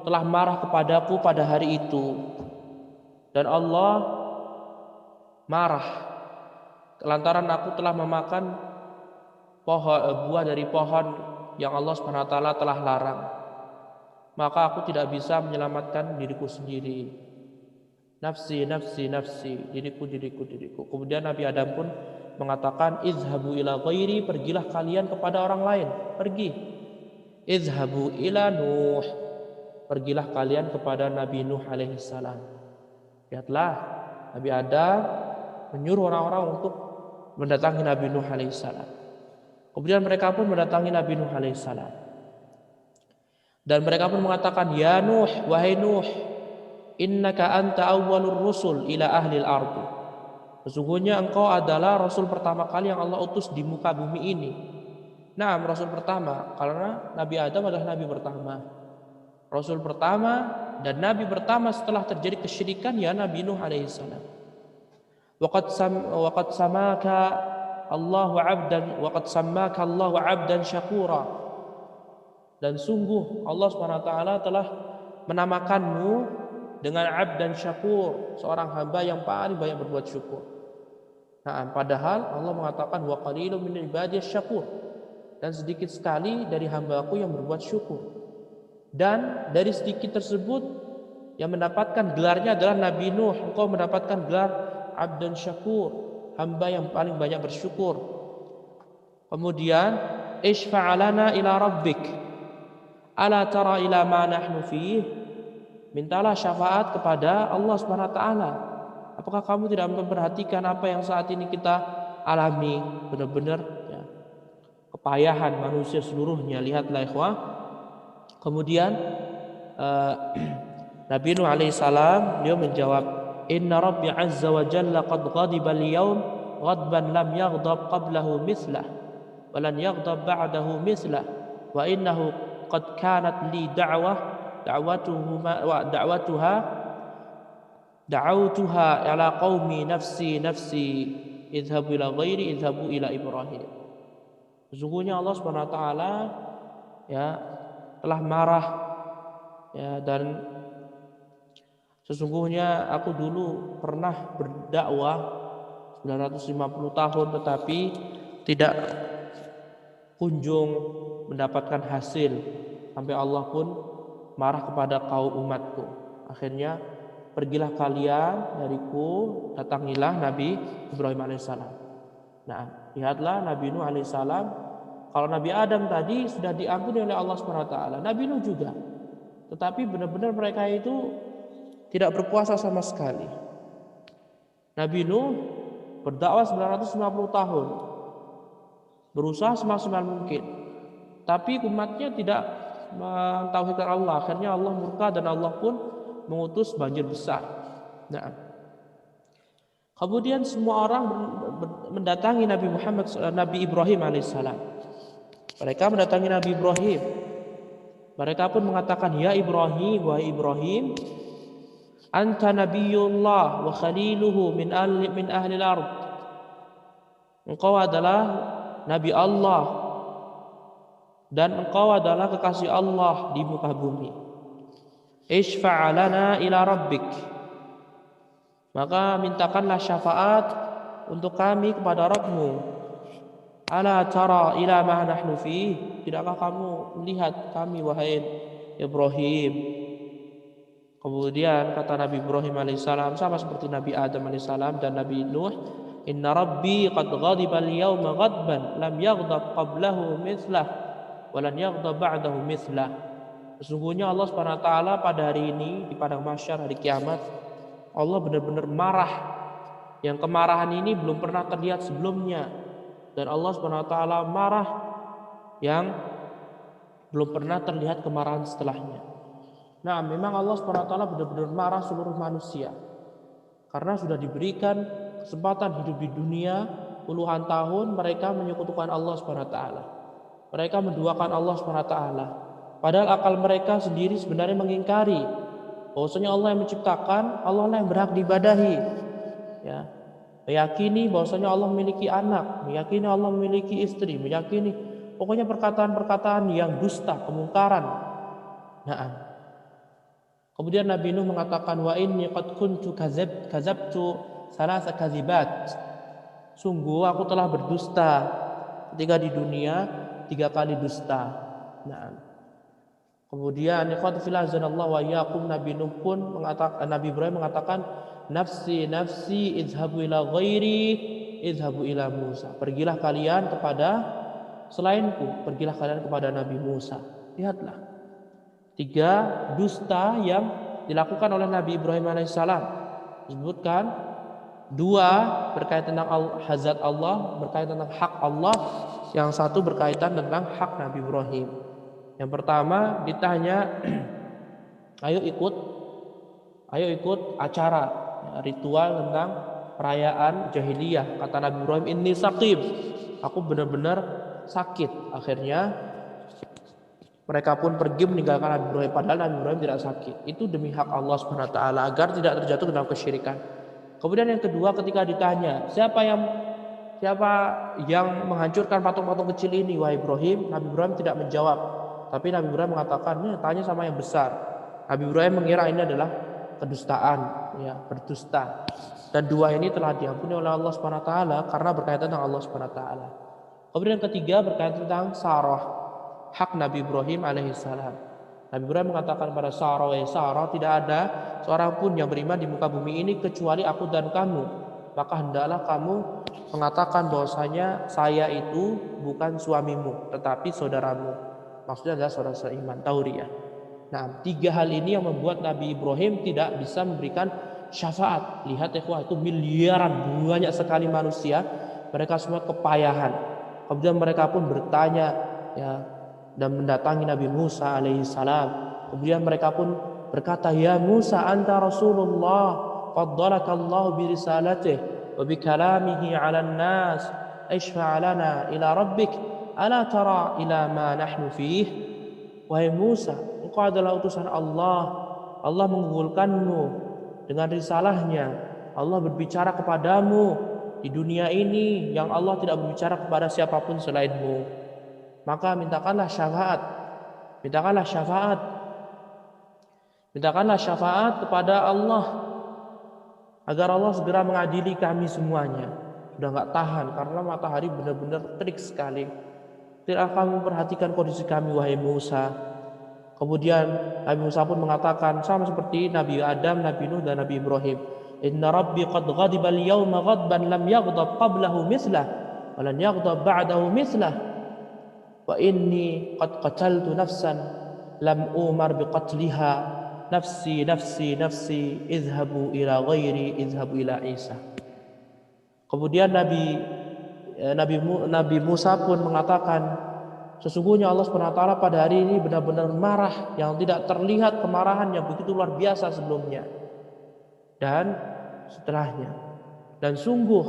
telah marah kepadaku pada hari itu, dan Allah marah lantaran aku telah memakan buah dari pohon yang Allah SWT telah larang. Maka aku tidak bisa menyelamatkan diriku sendiri. Nafsi, nafsi, nafsi, diriku, diriku, diriku. Kemudian Nabi Adam pun mengatakan, izhabu ila ghairi, pergilah kalian kepada orang lain. Pergi. Izhabu ila Nuh, pergilah kalian kepada Nabi Nuh alaihissalam. Lihatlah, Nabi Adam menyuruh orang-orang untuk mendatangi Nabi Nuh alaihissalam. Kemudian mereka pun mendatangi Nabi Nuh alaihissalam. Dan mereka pun mengatakan, ya Nuh, wahai Nuh, innaka anta awwalur rusul ila ahli al-ardi. Sesungguhnya engkau adalah rasul pertama kali yang Allah utus di muka bumi ini. Nah, rasul pertama karena Nabi Adam adalah nabi pertama. Rasul pertama dan nabi pertama setelah terjadi kesyirikan ya Nabi Nuh alaihissalam. Waqad samaka Allahu 'abdan waqad sammaka Allahu 'abdan syakura. Dan sungguh Allah SWT telah menamakanmu dengan abdan syakur, seorang hamba yang paling banyak berbuat syukur. Nah, padahal Allah mengatakan wa qalilun min ibadiyas syakur, dan sedikit sekali dari hambaku yang berbuat syukur. Dan dari sedikit tersebut yang mendapatkan gelarnya adalah Nabi Nuh, engkau mendapatkan gelar abdan syakur, hamba yang paling banyak bersyukur. Kemudian isfa'alana ila rabbik ala tara ila ma nahnu fih, mintalah syafaat kepada Allah SWT. Apakah kamu tidak memperhatikan apa yang saat ini kita alami? Benar-benar ya, kepayahan manusia seluruhnya. Lihatlah ikhwah. Kemudian Nabi Nuh alaihissalam dia menjawab, inna rabbi azza wa jalla qad ghadiba al-yawm ghadban lam yaghdab qablahu mithlah wa lan yaghdab ba'dahu mithlah wa innahu qad kanat li da'awtuha ala qaumi nafsi nafsi idhabu ila ghairi idhabu ila Ibrahim. Sesungguhnya Allah SWT ya telah marah ya, dan sesungguhnya aku dulu pernah berdakwah 950 tahun tetapi tidak kunjung mendapatkan hasil, sampai Allah pun marah kepada kaum umatku. Akhirnya pergilah kalian dariku, datangilah Nabi Ibrahim alaihissalam. Nah, lihatlah Nabi Nuh alaihissalam. Kalau Nabi Adam tadi sudah diampuni oleh Allah SWT, Nabi Nuh juga. Tetapi benar-benar mereka itu tidak berpuasa sama sekali. Nabi Nuh berdakwah 950 tahun, berusaha semaksimal mungkin, tapi umatnya tidak mentauhidkan Allah. Akhirnya Allah murka dan Allah pun mengutus banjir besar. Nah, kemudian semua orang mendatangi Nabi Ibrahim alaihissalam. Mereka mendatangi Nabi Ibrahim. Mereka pun mengatakan, ya Ibrahim, wahai Ibrahim, anta nabiyullah wa khaliluhu min ahli al-ard. Engkau adalah Nabi Allah dan engkau adalah kekasih Allah di muka bumi. Isfa'alana ila rabbik, maka mintakanlah syafaat untuk kami kepada Rabbmu. Ala tara ila ma nahnu fih, tidakkah kamu melihat kami wahai Ibrahim? Kemudian kata Nabi Ibrahim alaihissalam, sama seperti Nabi Adam alaihissalam dan Nabi Nuh, inna rabbi qad ghadiba al-yawma ghadban lam yaghdab qablahu mithlah walan yaghdab ba'dahu mithlah. Sesungguhnya Allah SWT pada hari ini di padang mahsyar hari kiamat Allah benar-benar marah, yang kemarahan ini belum pernah terlihat sebelumnya, dan Allah Subhanahu wa taala marah yang belum pernah terlihat kemarahan setelahnya. Nah, memang Allah Subhanahu wa taala benar-benar marah seluruh manusia karena sudah diberikan kesempatan hidup di dunia puluhan tahun, mereka menyekutukan Allah Subhanahu wa taala. Mereka menduakan Allah Subhanahu wa taala. Padahal akal mereka sendiri sebenarnya mengingkari bahwasanya Allah yang menciptakan, Allah yang berhak diibadahi. Ya, meyakini bahwasanya Allah memiliki anak, meyakini Allah memiliki istri, meyakini pokoknya perkataan-perkataan yang dusta, kemungkaran. Nah, kemudian Nabi Nuh mengatakan, wa inni qad kuntu kadzabtu salasa kadzibat. Sungguh aku telah berdusta ketika di dunia 3 kali dusta. Nah, kemudian ikhwati fillah azanallahu wa iyyakum, Nabi Nuh pun mengatakan, Nabi Ibrahim mengatakan, nafsi nafsi izhabu ila ghairi izhabu ila Musa. Pergilah kalian kepada selainku, pergilah kalian kepada Nabi Musa. Lihatlah 3 dusta yang dilakukan oleh Nabi Ibrahim alaihissalam. Disebutkan 2 berkaitan tentang hazat Allah, berkaitan tentang hak Allah, yang 1 berkaitan tentang hak Nabi Ibrahim. Yang pertama ditanya, ayo ikut acara ritual tentang perayaan jahiliyah. Kata Nabi Ibrahim, inni saqim, aku benar-benar sakit. Akhirnya mereka pun pergi meninggalkan Nabi Ibrahim, padahal Nabi Ibrahim tidak sakit. Itu demi hak Allah Subhanahu wa taala agar tidak terjatuh dalam kesyirikan. Kemudian yang kedua, ketika ditanya, siapa yang menghancurkan patung-patung kecil ini wahai Ibrahim? Nabi Ibrahim tidak menjawab, tapi Nabi Ibrahim mengatakan, tanya sama yang besar. Nabi Ibrahim mengira ini adalah kedustaan, ya, berdusta. Dan 2 ini telah diampuni oleh Allah Subhanahu wa taala karena berkaitan dengan Allah Subhanahu wa taala. Kemudian yang ketiga berkaitan tentang Sarah, hak Nabi Ibrahim alaihissalam. Nabi Ibrahim mengatakan pada Sarah, Sarah, tidak ada seorang pun yang beriman di muka bumi ini kecuali aku dan kamu. Maka hendaklah kamu mengatakan bahwasanya saya itu bukan suamimu, tetapi saudaramu. Maksudnya adalah saudara seiman, tauriyah. Nah, 3 hal ini yang membuat Nabi Ibrahim tidak bisa memberikan syafaat. Lihat ikhwah, itu miliaran, banyak sekali manusia, mereka semua kepayahan. Kemudian mereka pun bertanya, ya, dan mendatangi Nabi Musa alaihissalam. Kemudian mereka pun berkata, ya Musa, anta Rasulullah, faddalakallahu bi risalatih wa bi kalamihi 'alan nas, ishfa' lana ila rabbik, ala tara ila ma nahnu fih. Wahai Musa, engkau adalah utusan Allah. Allah mengunggulkanmu dengan risalahnya. Allah berbicara kepadamu di dunia ini yang Allah tidak berbicara kepada siapapun selainmu. Maka mintakanlah syafaat. Mintakanlah syafaat kepada Allah agar Allah segera mengadili kami semuanya. Sudah nggak tahan karena matahari benar-benar terik sekali. Tidak kamu perhatikan kondisi kami wahai Musa. Kemudian Nabi Musa pun mengatakan sama seperti Nabi Adam, Nabi Nuh dan Nabi Ibrahim. Inna Rabbi qad ghadiba al-yawma ghadban lam yaghdab qablahu mislah wa lan yaghdab ba'dahu mislah. Wa inni qad qataltu nafsan lam umar biqatliha nafsi nafsi nafsi izhabu ila ghairi izhabu ila Isa. Kemudian Nabi Musa pun mengatakan, sesungguhnya Allah SWT pada hari ini benar-benar marah yang tidak terlihat kemarahan yang begitu luar biasa sebelumnya dan setelahnya. Dan sungguh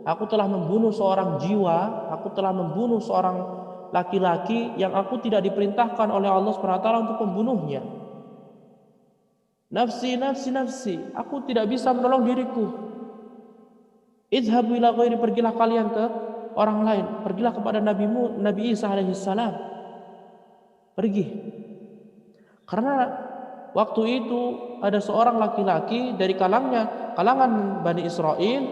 aku telah membunuh seorang jiwa, aku telah membunuh seorang laki-laki yang aku tidak diperintahkan oleh Allah SWT untuk membunuhnya. Nafsi, nafsi, nafsi, aku tidak bisa menolong diriku. Idhabu ila ghairi, pergilah kalian ke orang lain, pergilah kepada Nabi Isa alaihissalam. Pergi. Karena waktu itu ada seorang laki-laki dari kalangan Bani Israel,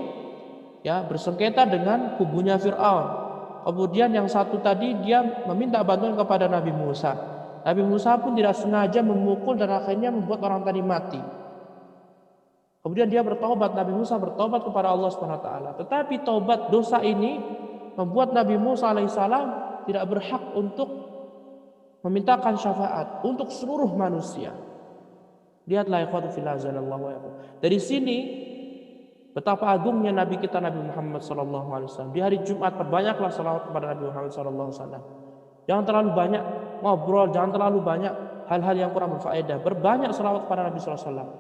ya, bersengketa dengan kubunya Fir'aun. Kemudian yang satu tadi dia meminta bantuan kepada Nabi Musa. Nabi Musa pun tidak sengaja memukul dan akhirnya membuat orang tadi mati. Kemudian dia bertobat, Nabi Musa bertobat kepada Allah Subhanahu wa taala. Tetapi taubat dosa ini membuat Nabi Musa alaihissalam tidak berhak untuk memintakan syafaat untuk seluruh manusia. Lihatlah ikhwatu fillah azanallahu wa iyyakum. Dari sini betapa agungnya Nabi kita Nabi Muhammad sallallahu alaihi wasallam. Di hari Jumat perbanyaklah salawat kepada Nabi Muhammad sallallahu alaihi wasallam. Jangan terlalu banyak ngobrol, jangan terlalu banyak hal-hal yang kurang berfaedah. Berbanyak salawat kepada Nabi sallallahu alaihi wasallam.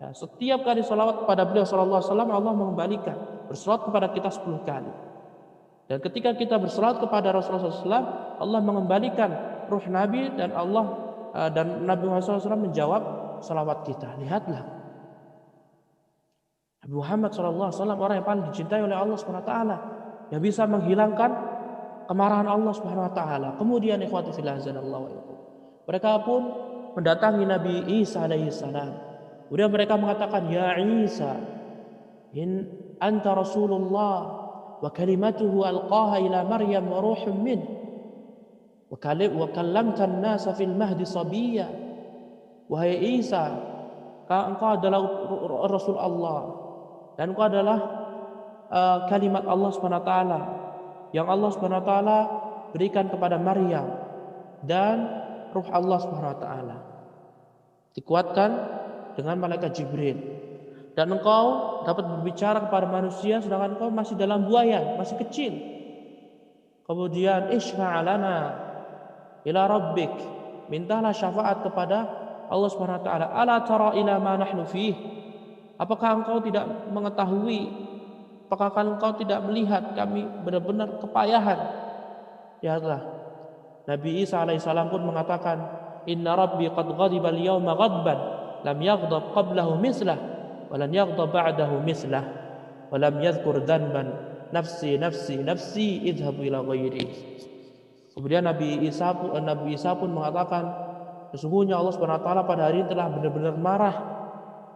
Ya, setiap kali salawat kepada beliau sallallahu alaihi wasallam Allah mengembalikan bersalawat kepada kita 10 kali. Dan ketika kita bersalawat kepada Rasulullah SAW, Allah mengembalikan ruh Nabi dan Allah dan Nabi Muhammad SAW menjawab salawat kita. Lihatlah, Nabi Muhammad SAW orang yang paling dicintai oleh Allah Subhanahu Wa Taala, yang bisa menghilangkan kemarahan Allah Subhanahu Wa Taala. Kemudian ikhwati fillah azanallahu wa iyyakum, mereka pun mendatangi Nabi Isa alaihissalam. Kemudian mereka mengatakan, ya Isa, in anta Rasulullah wa kalimatuhu alqaha ila Maryam wa ruhun min wa kallamta an-nasa fil mahdi sabiyya. Wahai Isa, engkau adalah Rasul Allah dan engkau adalah kalimat Allah Subhanahu wa taala yang Allah Subhanahu wa taala berikan kepada Maryam dan ruh Allah Subhanahu wa taala dikuatkan dengan malaikat Jibril. Dan engkau dapat berbicara kepada manusia sedangkan engkau masih dalam buayan, masih kecil. Kemudian isma'alana ila rabbik, mintalah syafaat kepada Allah Subhanahu wa taala. Ala tara ila ma nahnu fih, apakah engkau tidak mengetahui, apakah engkau tidak melihat kami benar-benar kepayahan? Lihatlah, Nabi Isa alaihissalam pun mengatakan, inna rabbi qad ghadiba al-yawma ghadban lam yaghdab qablahu mislah walan yaghdab ba'dahu mislah walam yadhkur dhanban nafsi nafsi nafsi idhabu ila ghairi. Kemudian Nabi Isa pun mengatakan, sesungguhnya Allah Subhanahu wa taala pada hari ini telah benar-benar marah,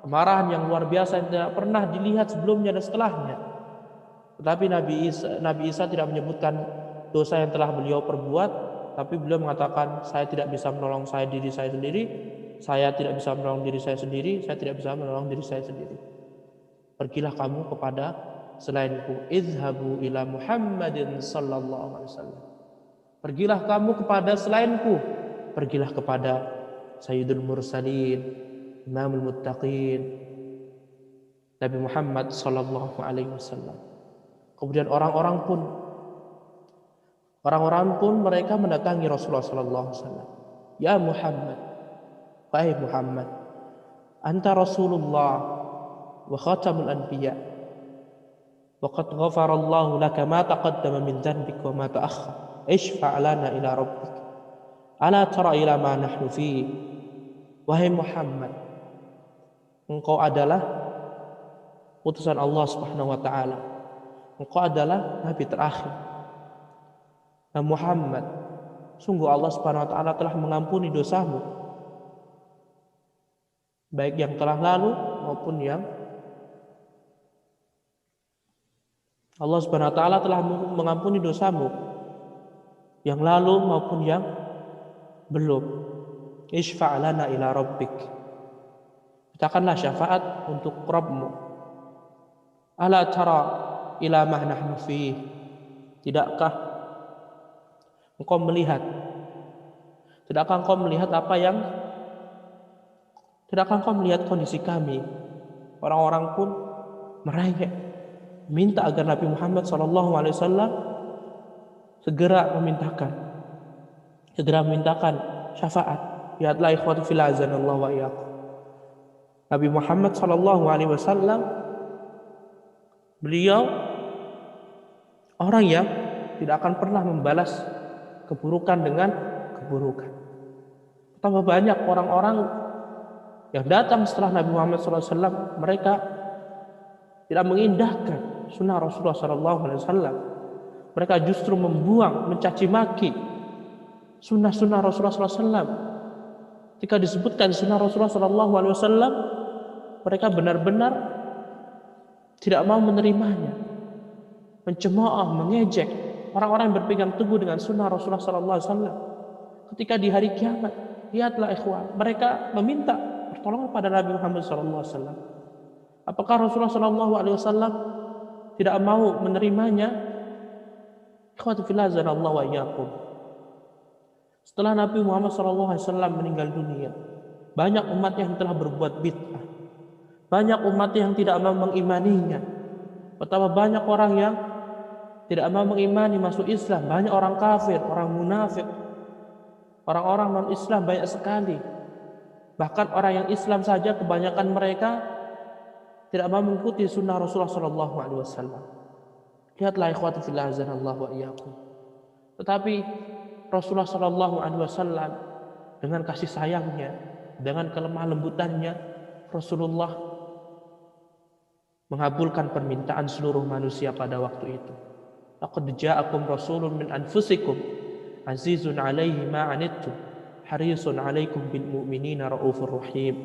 kemarahan yang luar biasa yang tidak pernah dilihat sebelumnya dan setelahnya. Tetapi Nabi Isa tidak menyebutkan dosa yang telah beliau perbuat, tapi beliau mengatakan, saya tidak bisa menolong diri saya sendiri, saya tidak bisa menolong diri saya sendiri, saya tidak bisa menolong diri saya sendiri. Pergilah kamu kepada selainku. Izhabu ila Muhammadin sallallahu alaihi wasallam. Pergilah kamu kepada selainku. Pergilah kepada Sayyidul Mursalin, Imamul Muttaqin, Nabi Muhammad sallallahu alaihi wasallam. Kemudian orang-orang pun mereka mendatangi Rasulullah sallallahu alaihi wasallam. Ya Muhammad, wahai Muhammad, anta Rasulullah wa khatamul anbiya wa qad ghafara Allahu laka ma taqaddama min dhanbik wa ma ta'akhkhar. Ishfa' lana ila rabbik. Ala tara ila ma nahnu fi. Wahai Muhammad, engkau adalah utusan Allah Subhanahu wa taala. Engkau adalah nabi terakhir. Dan Muhammad, sungguh Allah Subhanahu wa taala telah mengampuni dosamu, baik yang telah lalu maupun yang Allah Subhanahu wa taala telah mengampuni dosamu yang lalu maupun yang belum. Ishfa' lana ila rabbik. Mintakanlah syafaat untuk Rabbmu. Ala tara ila ma nahnu fi. Tidakkah engkau melihat kondisi kami? Orang-orang pun merengek, minta agar Nabi Muhammad SAW segera memintakan syafaat. Lihatlah ikhwatu fillah azanallahu wa iyyakum, Nabi Muhammad SAW, beliau orang yang tidak akan pernah membalas keburukan dengan keburukan. Betapa banyak orang-orang yang datang setelah Nabi Muhammad SAW, mereka tidak mengindahkan sunnah Rasulullah SAW. Mereka justru membuang, mencaci maki sunnah-sunnah Rasulullah SAW. Ketika disebutkan sunnah Rasulullah SAW, mereka benar-benar tidak mau menerimanya, mencemooh, mengejek orang-orang yang berpegang teguh dengan sunnah Rasulullah SAW. Ketika di hari kiamat, lihatlah ikhwan, mereka meminta pertolongan pada Nabi Muhammad SAW. Apakah Rasulullah SAW tidak mau menerimanya? Ikhwatu fillah azanallahu wa iyyakum. Setelah Nabi Muhammad SAW meninggal dunia, Banyak umat yang telah berbuat bid'ah. Banyak umat yang tidak mau mengimaninya. Betapa banyak orang yang tidak mau mengimani masuk Islam. Banyak orang kafir, orang munafik, orang-orang non-Islam banyak sekali. Bahkan orang yang Islam saja kebanyakan mereka tidak mau mengikuti sunnah Rasulullah SAW. Lihatlah ikhwati fillah azanallahu wa iyyakum. Tetapi Rasulullah SAW dengan kasih sayangnya, dengan kelemah lembutannya, Rasulullah mengabulkan permintaan seluruh manusia pada waktu itu. Laqad ja'akum rasulun min anfusikum azizun 'alaihi ma 'anittum harisun 'alaikum bil mu'minina raufur rahim.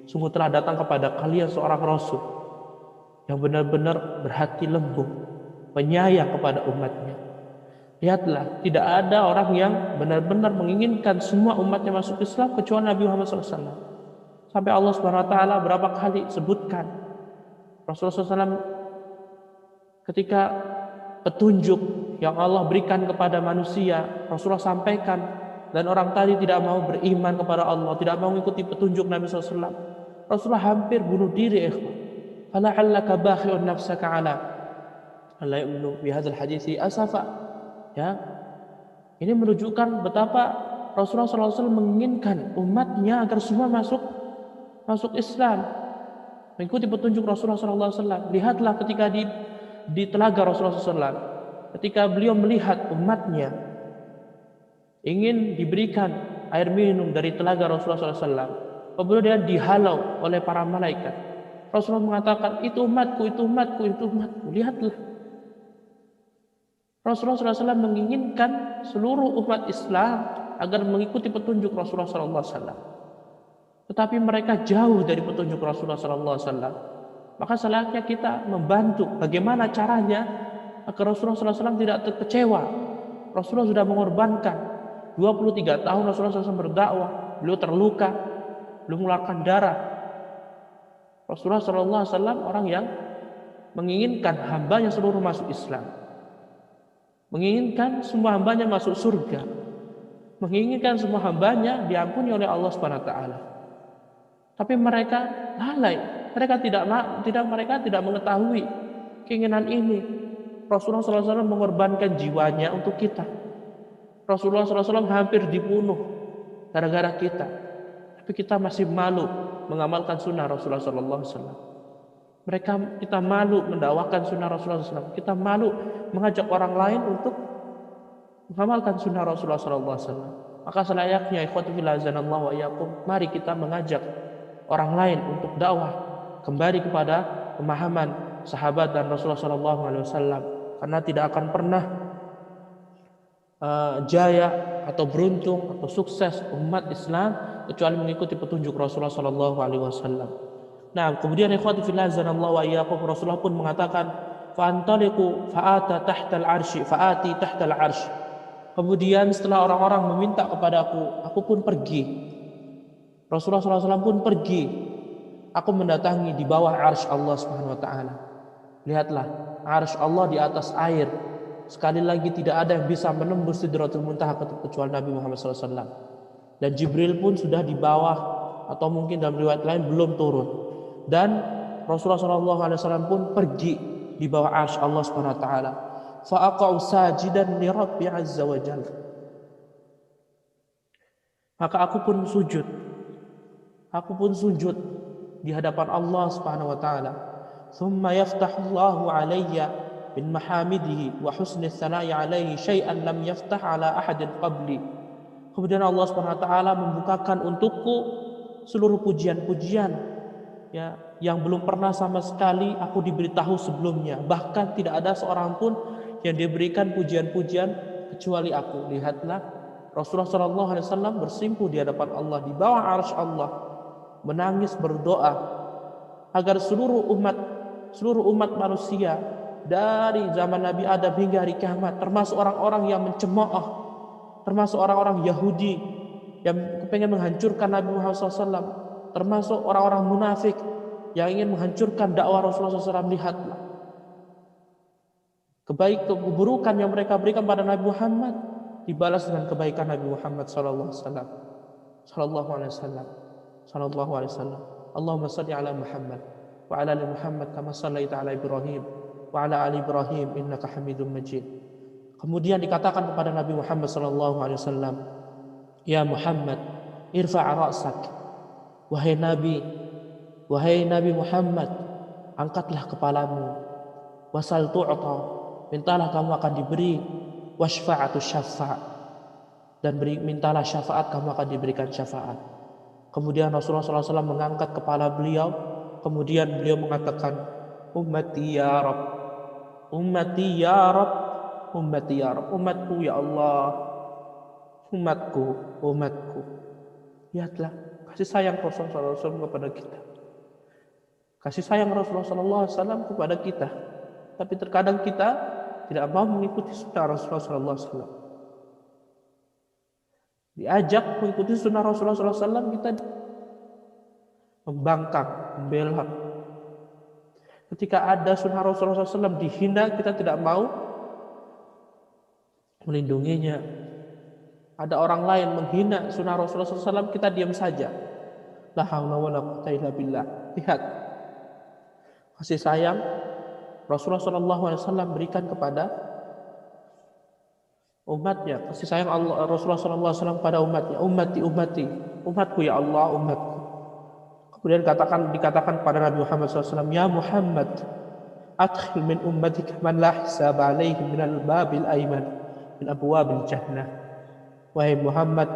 Sungguh telah datang kepada kalian seorang rasul yang benar-benar berhati lembut, penyayang kepada umatnya. Lihatlah, tidak ada orang yang benar-benar menginginkan semua umatnya masuk Islam kecuali Nabi Muhammad SAW. Sampai Allah Subhanahu Wa Taala berapa kali sebutkan Rasulullah SAW ketika petunjuk yang Allah berikan kepada manusia, Rasulullah sampaikan, dan orang tadi tidak mau beriman kepada Allah, tidak mau mengikuti petunjuk Nabi SAW. Rasulullah hampir bunuh diri. Fala'allaka bakhi'un nafsaka 'ala alla yu'minu bi hadzal hadithi asafa. Ya, ini menunjukkan betapa Rasulullah SAW menginginkan umatnya agar semua masuk Islam, mengikuti petunjuk Rasulullah SAW. Lihatlah ketika di telaga Rasulullah SAW, ketika beliau melihat umatnya ingin diberikan air minum dari telaga Rasulullah SAW, kemudian dihalau oleh para malaikat. Rasulullah mengatakan, itu umatku, itu umatku, itu umatku. Lihatlah, Rasulullah SAW menginginkan seluruh umat Islam agar mengikuti petunjuk Rasulullah SAW. Tetapi mereka jauh dari petunjuk Rasulullah SAW. Maka selayaknya kita membantu bagaimana caranya agar Rasulullah SAW tidak terkecewa. Rasulullah sudah mengorbankan 23 tahun Rasulullah SAW berdakwah. Beliau terluka, beliau mengeluarkan darah. Rasulullah SAW orang yang menginginkan hambanya seluruh masuk Islam, menginginkan semua hambanya masuk surga, menginginkan semua hambanya diampuni oleh Allah Subhanahu Wa Taala. Tapi mereka lalai, mereka tidak mengetahui keinginan ini. Rasulullah SAW mengorbankan jiwanya untuk kita. Rasulullah SAW hampir dibunuh gara-gara kita, tapi kita masih malu mengamalkan sunnah Rasulullah SAW. Kita malu mendakwakan sunnah Rasulullah SAW. Kita malu mengajak orang lain untuk mengamalkan sunnah Rasulullah SAW. Maka selayaknya ikhwati fillah azanallahu wa iyyakum, mari kita mengajak orang lain untuk dakwah kembali kepada pemahaman sahabat dan Rasulullah SAW. Karena tidak akan pernah jaya atau beruntung atau sukses umat Islam kecuali mengikuti petunjuk Rasulullah SAW. Nah, kemudian ikhwati fillah azanallahu wa iyyakum, Rasulullah pun mengatakan, fa'antaliqu fa'ata tahtal arsy fa'ati tahtal arsy. Kemudian setelah orang-orang meminta kepadaku, aku pun pergi. Rasulullah SAW pun pergi. Aku mendatangi di bawah arsy Allah Subhanahu Wa Taala. Lihatlah, arsy Allah di atas air. Sekali lagi tidak ada yang bisa menembus Sidratul Muntaha kecuali Nabi Muhammad SAW. Dan Jibril pun sudah di bawah, atau mungkin dalam riwayat lain belum turun. Dan Rasulullah SAW pun pergi di bawah arsy Allah Subhanahu Wa Taala. Fa'aqa'u sajidan li Rabbi azza wa jalla. Maka aku pun sujud di hadapan Allah Subhanahu Wa Taala. Thumma yaftahullahu alayya min mahamidihi wa husni tsana'i alaihi syai'an lam yaftah ala ahadin qabli. Kemudian Allah Subhanahu Wa Taala membukakan untukku seluruh pujian-pujian, ya, yang belum pernah sama sekali aku diberitahu sebelumnya. Bahkan tidak ada seorang pun yang diberikan pujian-pujian kecuali aku. Lihatlah, Rasulullah SAW bersimpuh di hadapan Allah di bawah arsy Allah, menangis berdoa agar seluruh umat manusia dari zaman Nabi Adam hingga hari kiamat, termasuk orang-orang yang mencemooh, termasuk orang-orang Yahudi yang pengen menghancurkan Nabi Muhammad SAW, termasuk orang-orang munafik yang ingin menghancurkan dakwah Rasulullah SAW. Lihatlah, keburukan yang mereka berikan pada Nabi Muhammad dibalas dengan kebaikan Nabi Muhammad SAW. sallallahu alaihi wasallam. Allahumma shalli ala Muhammad wa ala ali Muhammad kama shallaita ala Ibrahim wa ala ali Ibrahim innaka Hamidum Majid. Kemudian dikatakan kepada Nabi Muhammad sallallahu alaihi wasallam, ya Muhammad, irfa' ra'sak. Wahai Nabi Muhammad, angkatlah kepalamu. Wasal tu'ta, mintalah kamu akan diberi. Wasfa'atu syafa', dan mintalah syafaat, kamu akan diberikan syafaat. Kemudian Rasulullah SAW mengangkat kepala beliau. Kemudian beliau mengatakan, ummati ya Rabb, ummati ya Rabb, ummati ya Rabb, umatku ya Allah, umatku, umatku. Lihatlah kasih sayang Rasulullah SAW kepada kita. Kasih sayang Rasulullah SAW kepada kita. Tapi terkadang kita tidak mau mengikuti sunnah Rasulullah SAW. Diajak mengikuti sunnah Rasulullah SAW, kita membangkang, membelak. Ketika ada sunnah Rasulullah SAW dihina, kita tidak mau melindunginya. Ada orang lain menghina sunnah Rasulullah SAW, kita diam saja. La haula wala quwwata illa billah. Lihat kasih sayang Rasulullah SAW berikan kepada umatnya. Kasih sayang Rasulullah SAW pada umatnya. Ummati, ummati, umatku ya Allah, umatku. Kemudian dikatakan pada Nabi Muhammad SAW, ya Muhammad, adkhil min ummatika man la hisab alaihi min al-babil ayman min abwabil jannah. Wahai Muhammad,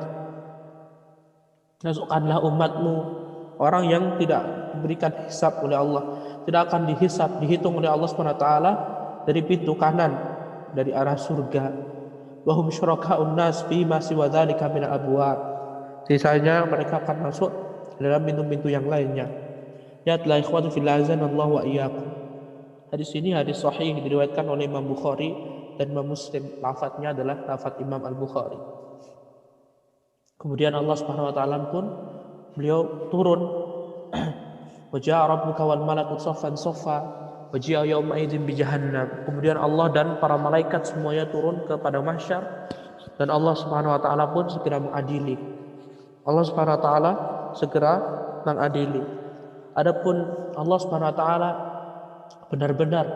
masukkanlah umatmu orang yang tidak diberikan hisab oleh Allah, tidak akan dihitung oleh Allah SWT dari pintu kanan dari arah surga. Wahum syuraka'un nas fi ma siwa dzalika min al-abwab. Sisanya mereka akan masuk dalam pintu-pintu yang lainnya. Ya telah ikhwatu fil azan Allah wa iyyakum. Hadis ini hadis sahih diriwayatkan oleh Imam Bukhari dan Imam Muslim. Lafadznya adalah lafadz Imam Al-Bukhari. Kemudian Allah Subhanahu wa taala pun beliau turun. Wa jaa rabbuka wal malaku saffan saffa wa jaa yauma idzin bi jahannam. Kemudian Allah dan para malaikat semuanya turun kepada mahsyar dan Allah Subhanahu wa taala pun segera mengadili. Allah Subhanahu wa taala segera mengadili. Adapun Allah Subhanahu wa taala benar-benar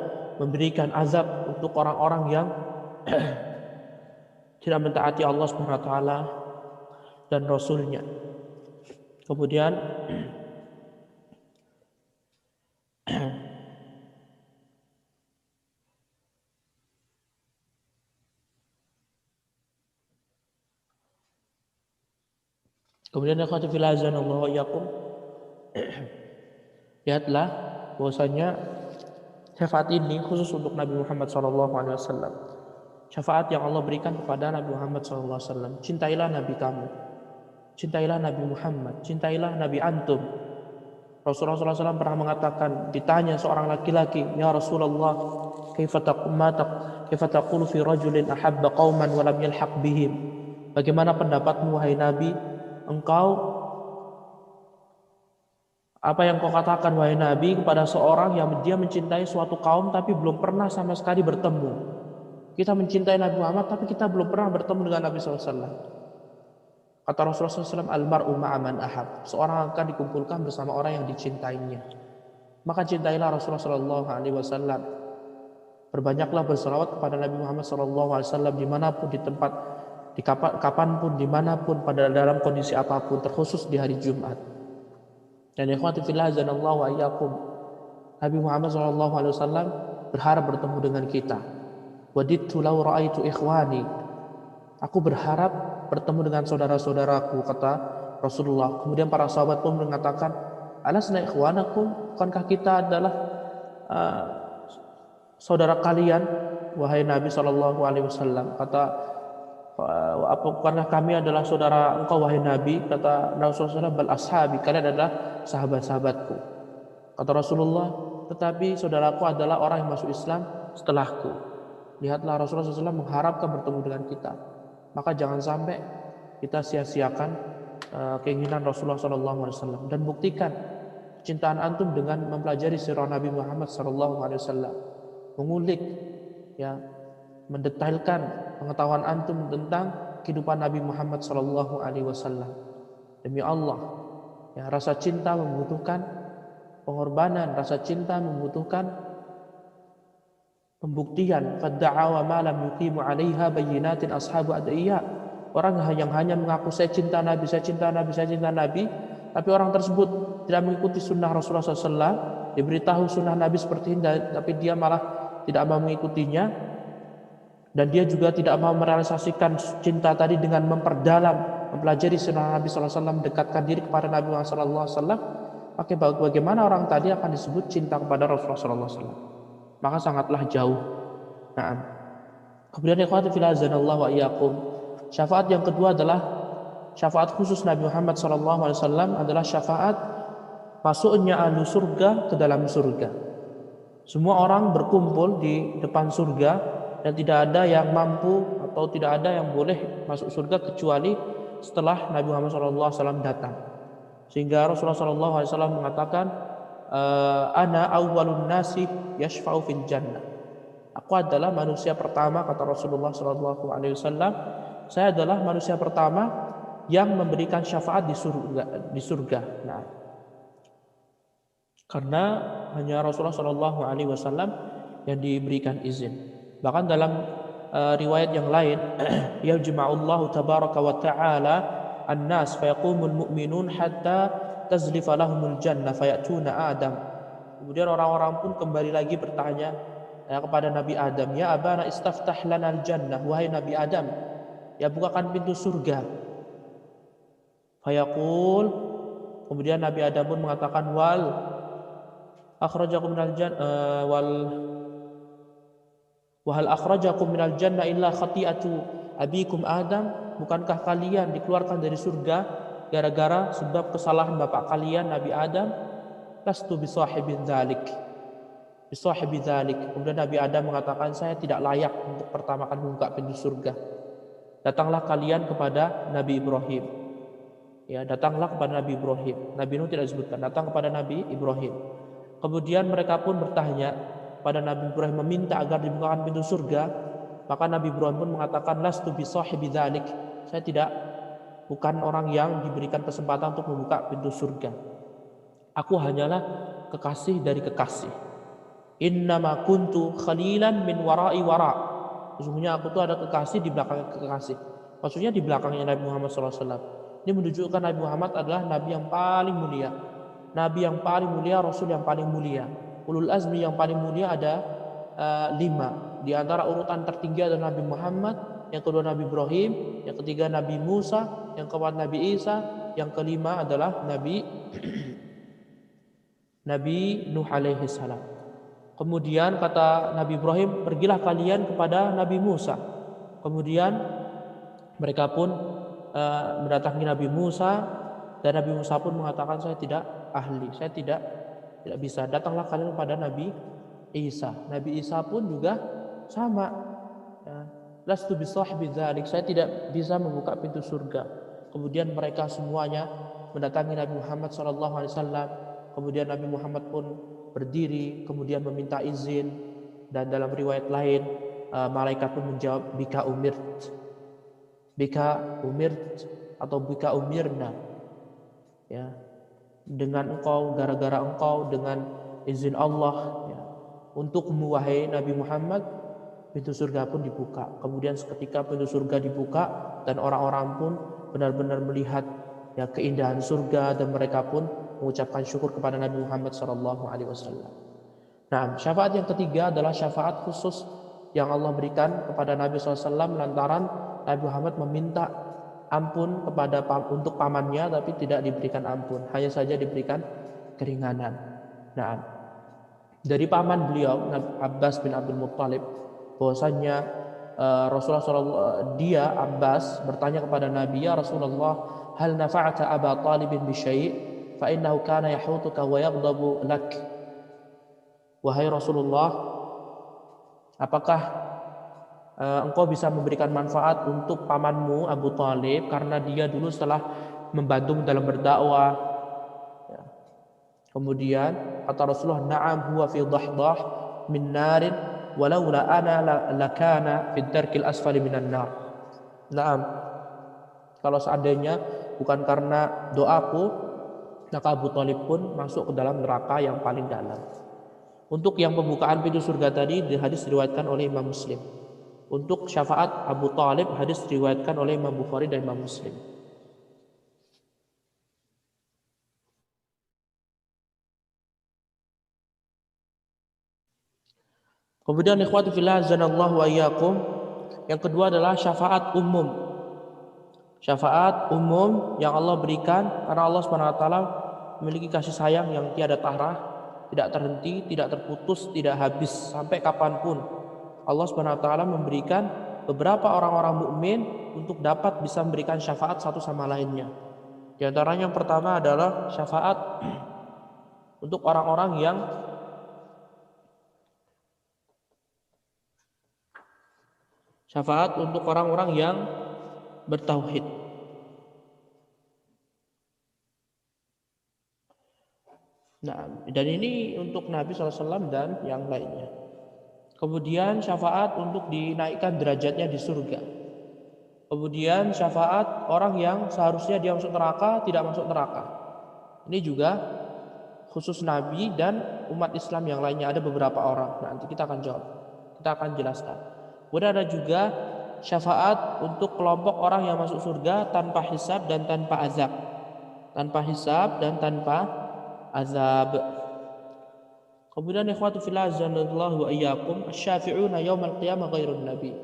memberikan azab untuk orang-orang yang tidak mentaati Allah Subhanahu wa taala dan Rasulnya. Kemudian akhwati fil azan Allah wa iyyakum. Lihatlah bahwasanya syafaat ini khusus untuk Nabi Muhammad SAW. Syafaat yang Allah berikan kepada Nabi Muhammad SAW. Cintailah Nabi kamu, cintailah Nabi Muhammad, cintailah Nabi antum. Rasulullah SAW pernah mengatakan, ditanya seorang laki-laki, ya Rasulullah, kaifa taqulu fi rajulin ahabba qauman wa lam yalhaq bihim. Bagaimana pendapatmu wahai Nabi? Apa yang kau katakan wahai Nabi kepada seorang yang dia mencintai suatu kaum tapi belum pernah sama sekali bertemu? Kita mencintai Nabi Muhammad tapi kita belum pernah bertemu dengan Nabi SAW. Kata Rasulullah SAW, almar'u ma'aman ahab. Seorang akan dikumpulkan bersama orang yang dicintainya. Maka cintailah Rasulullah SAW. Berbanyaklah berselawat kepada Nabi Muhammad SAW dimanapun, di tempat, di kapanpun, dimanapun, pada dalam kondisi apapun, terkhusus di hari Jumat. Dan ikhwati fillah azanallahu wa iyyakum, Nabi Muhammad SAW berharap bertemu dengan kita. Wadidtu law ra'aitu ikhwani. Aku berharap bertemu dengan saudara-saudaraku, kata Rasulullah. Kemudian para sahabat pun mengatakan, alasna ikhwanakum, bukankah kita adalah saudara kalian wahai Nabi SAW? Kata, bukankah kami adalah saudara engkau wahai Nabi? Kata Rasulullah, bal ashabi, kalian adalah sahabat-sahabatku. Kata Rasulullah, tetapi saudaraku adalah orang yang masuk Islam setelahku. Lihatlah Rasulullah SAW mengharapkan bertemu dengan kita. Maka jangan sampai kita sia-siakan keinginan Rasulullah SAW. Dan buktikan kecintaan antum dengan mempelajari sirah Nabi Muhammad SAW, mengulik, ya, mendetailkan pengetahuan antum tentang kehidupan Nabi Muhammad SAW. Demi Allah, Ya, rasa cinta membutuhkan pengorbanan, rasa cinta membutuhkan pembuktian. Fadda'awa ma lam yuqimu 'alaiha bayyinatin ashabu ad'iyah. Orang yang hanya mengaku saya cinta Nabi, saya cinta Nabi, saya cinta Nabi, tapi orang tersebut tidak mengikuti sunnah Rasulullah SAW, diberitahu sunnah Nabi seperti ini, tapi dia malah tidak mau mengikutinya, dan dia juga tidak mau merealisasikan cinta tadi dengan memperdalam, mempelajari sunnah Nabi SAW, mendekatkan diri kepada Nabi Muhammad SAW, maka bagaimana orang tadi akan disebut cinta kepada Rasulullah SAW? Maka sangatlah jauh. Nah, kemudian ikhwati fillah azanallahu wa iyyakum, syafaat yang kedua adalah syafaat khusus Nabi Muhammad SAW, adalah syafaat masuknya ahlu surga ke dalam surga. Semua orang berkumpul di depan surga dan tidak ada yang mampu atau tidak ada yang boleh masuk surga kecuali setelah Nabi Muhammad SAW datang. Sehingga Rasulullah SAW mengatakan, ana awwalun nasi yashfa'u fil jannah. Aku adalah manusia pertama, kata Rasulullah SAW. Saya adalah manusia pertama yang memberikan syafaat di surga. Nah, karena hanya Rasulullah SAW yang diberikan izin. Bahkan dalam riwayat yang lain, yajma'ullahu tabaraka wa ta'ala an-nas fayaqumul mu'minun hatta tazlifa lahumul jannah fayatuna Adam. Kemudian orang-orang pun kembali lagi bertanya kepada Nabi Adam, ya abana istaftah lana al-jannah, wahai Nabi Adam, ya bukakan pintu surga. Fayaqul, kemudian Nabi Adam pun mengatakan, wal akhrajakum minal jannah wahal akhrajakum minal jannah illa khati'atu abikum Adam, bukankah kalian dikeluarkan dari surga gara-gara sebab kesalahan bapak kalian Nabi Adam? Lastu bisahibi dzalik. Kemudian Nabi Adam mengatakan, saya tidak layak untuk pertama kali membuka pintu surga. Datanglah kalian kepada Nabi Ibrahim. Ya, datanglah kepada Nabi Ibrahim. Nabi Nuh tidak disebutkan, datang kepada Nabi Ibrahim. Kemudian mereka pun bertanya pada Nabi Ibrahim, meminta agar dibukakan pintu surga. Maka Nabi Ibrahim pun mengatakan, lastu bisahibi dzalik. Saya bukan orang yang diberikan kesempatan untuk membuka pintu surga. Aku hanyalah kekasih dari kekasih. Innama kuntu khalilan min wara'i wara'. Sesungguhnya aku tuh ada kekasih di belakang kekasih. Maksudnya di belakangnya Nabi Muhammad SAW. Ini menunjukkan Nabi Muhammad adalah Nabi yang paling mulia. Nabi yang paling mulia, Rasul yang paling mulia. Ulul azmi yang paling mulia ada 5. Di antara urutan tertinggi adalah Nabi Muhammad, yang kedua Nabi Ibrahim, yang ketiga Nabi Musa, yang keempat Nabi Isa, yang kelima adalah Nabi Nuh alaihi salam. Kemudian kata Nabi Ibrahim, pergilah kalian kepada Nabi Musa. Kemudian mereka pun mendatangi Nabi Musa, dan Nabi Musa pun mengatakan, saya tidak ahli, saya tidak bisa. Datanglah kalian kepada Nabi Isa. Nabi Isa pun juga sama. Lastu bisahibi dzalik, saya tidak bisa membuka pintu surga. Kemudian mereka semuanya mendatangi Nabi Muhammad SAW. Kemudian Nabi Muhammad pun berdiri, kemudian meminta izin, dan dalam riwayat lain malaikat pun menjawab, bika umirt atau bika umirna, ya, dengan engkau, gara-gara engkau, dengan izin Allah, ya, untukmu wahai Nabi Muhammad pintu surga pun dibuka. Kemudian seketika pintu surga dibuka dan orang-orang pun benar-benar melihat ya keindahan surga, dan mereka pun mengucapkan syukur kepada Nabi Muhammad SAW. Nah, syafaat yang ketiga adalah syafaat khusus yang Allah berikan kepada Nabi SAW lantaran Nabi Muhammad meminta ampun untuk pamannya, tapi tidak diberikan ampun, hanya saja diberikan keringanan. Nah, dari paman beliau Abbas bin Abdul Muttalib, bahwasanya Rasulullah SAW, dia Abbas bertanya kepada Nabi, ya Rasulullah, hal nafa'ata Aba Talibin bi syai' fa innahu kana yahutuka wa yaghdabu lak. Wahai Rasulullah, apakah engkau bisa memberikan manfaat untuk pamanmu Abu Talib, karena dia dulu setelah membantu dalam berdakwah. Ya. Kemudian kata Rasulullah, na'am huwa fi dhahdah min narin walaula ana lakana fi darkil asfali minan nar. Na'am, kalau seandainya bukan karena doaku, maka Abu Thalib pun masuk ke dalam neraka yang paling dalam. Untuk yang pembukaan pintu surga tadi, di hadis diriwayatkan oleh Imam Muslim. Untuk syafaat Abu Thalib, hadis diriwayatkan oleh Imam Bukhari dan Imam Muslim. Kemudian ikhwati fillah azanallahu wa iyyakum, yang kedua adalah syafaat umum. Syafaat umum yang Allah berikan karena Allah SWT memiliki kasih sayang yang tiada tarah, tidak terhenti, tidak terputus, tidak habis sampai kapanpun. Allah SWT memberikan beberapa orang-orang mukmin untuk dapat bisa memberikan syafaat satu sama lainnya. Di antaranya yang pertama adalah syafaat untuk orang-orang yang bertauhid. Nah, dan ini untuk Nabi SAW dan yang lainnya. Kemudian syafaat untuk dinaikkan derajatnya di surga. Kemudian syafaat orang yang seharusnya dia masuk neraka tidak masuk neraka. Ini juga khusus Nabi dan umat Islam yang lainnya, ada beberapa orang. Nanti kita akan jawab, kita akan jelaskan. Kemudian ada juga syafaat untuk kelompok orang yang masuk surga tanpa hisab dan tanpa azab. Tanpa hisab dan tanpa azab. Kemudian ikhwatu fillah azanallahu wa iyyakum, asy-syafi'una yaumal qiyamah ghairun nabi.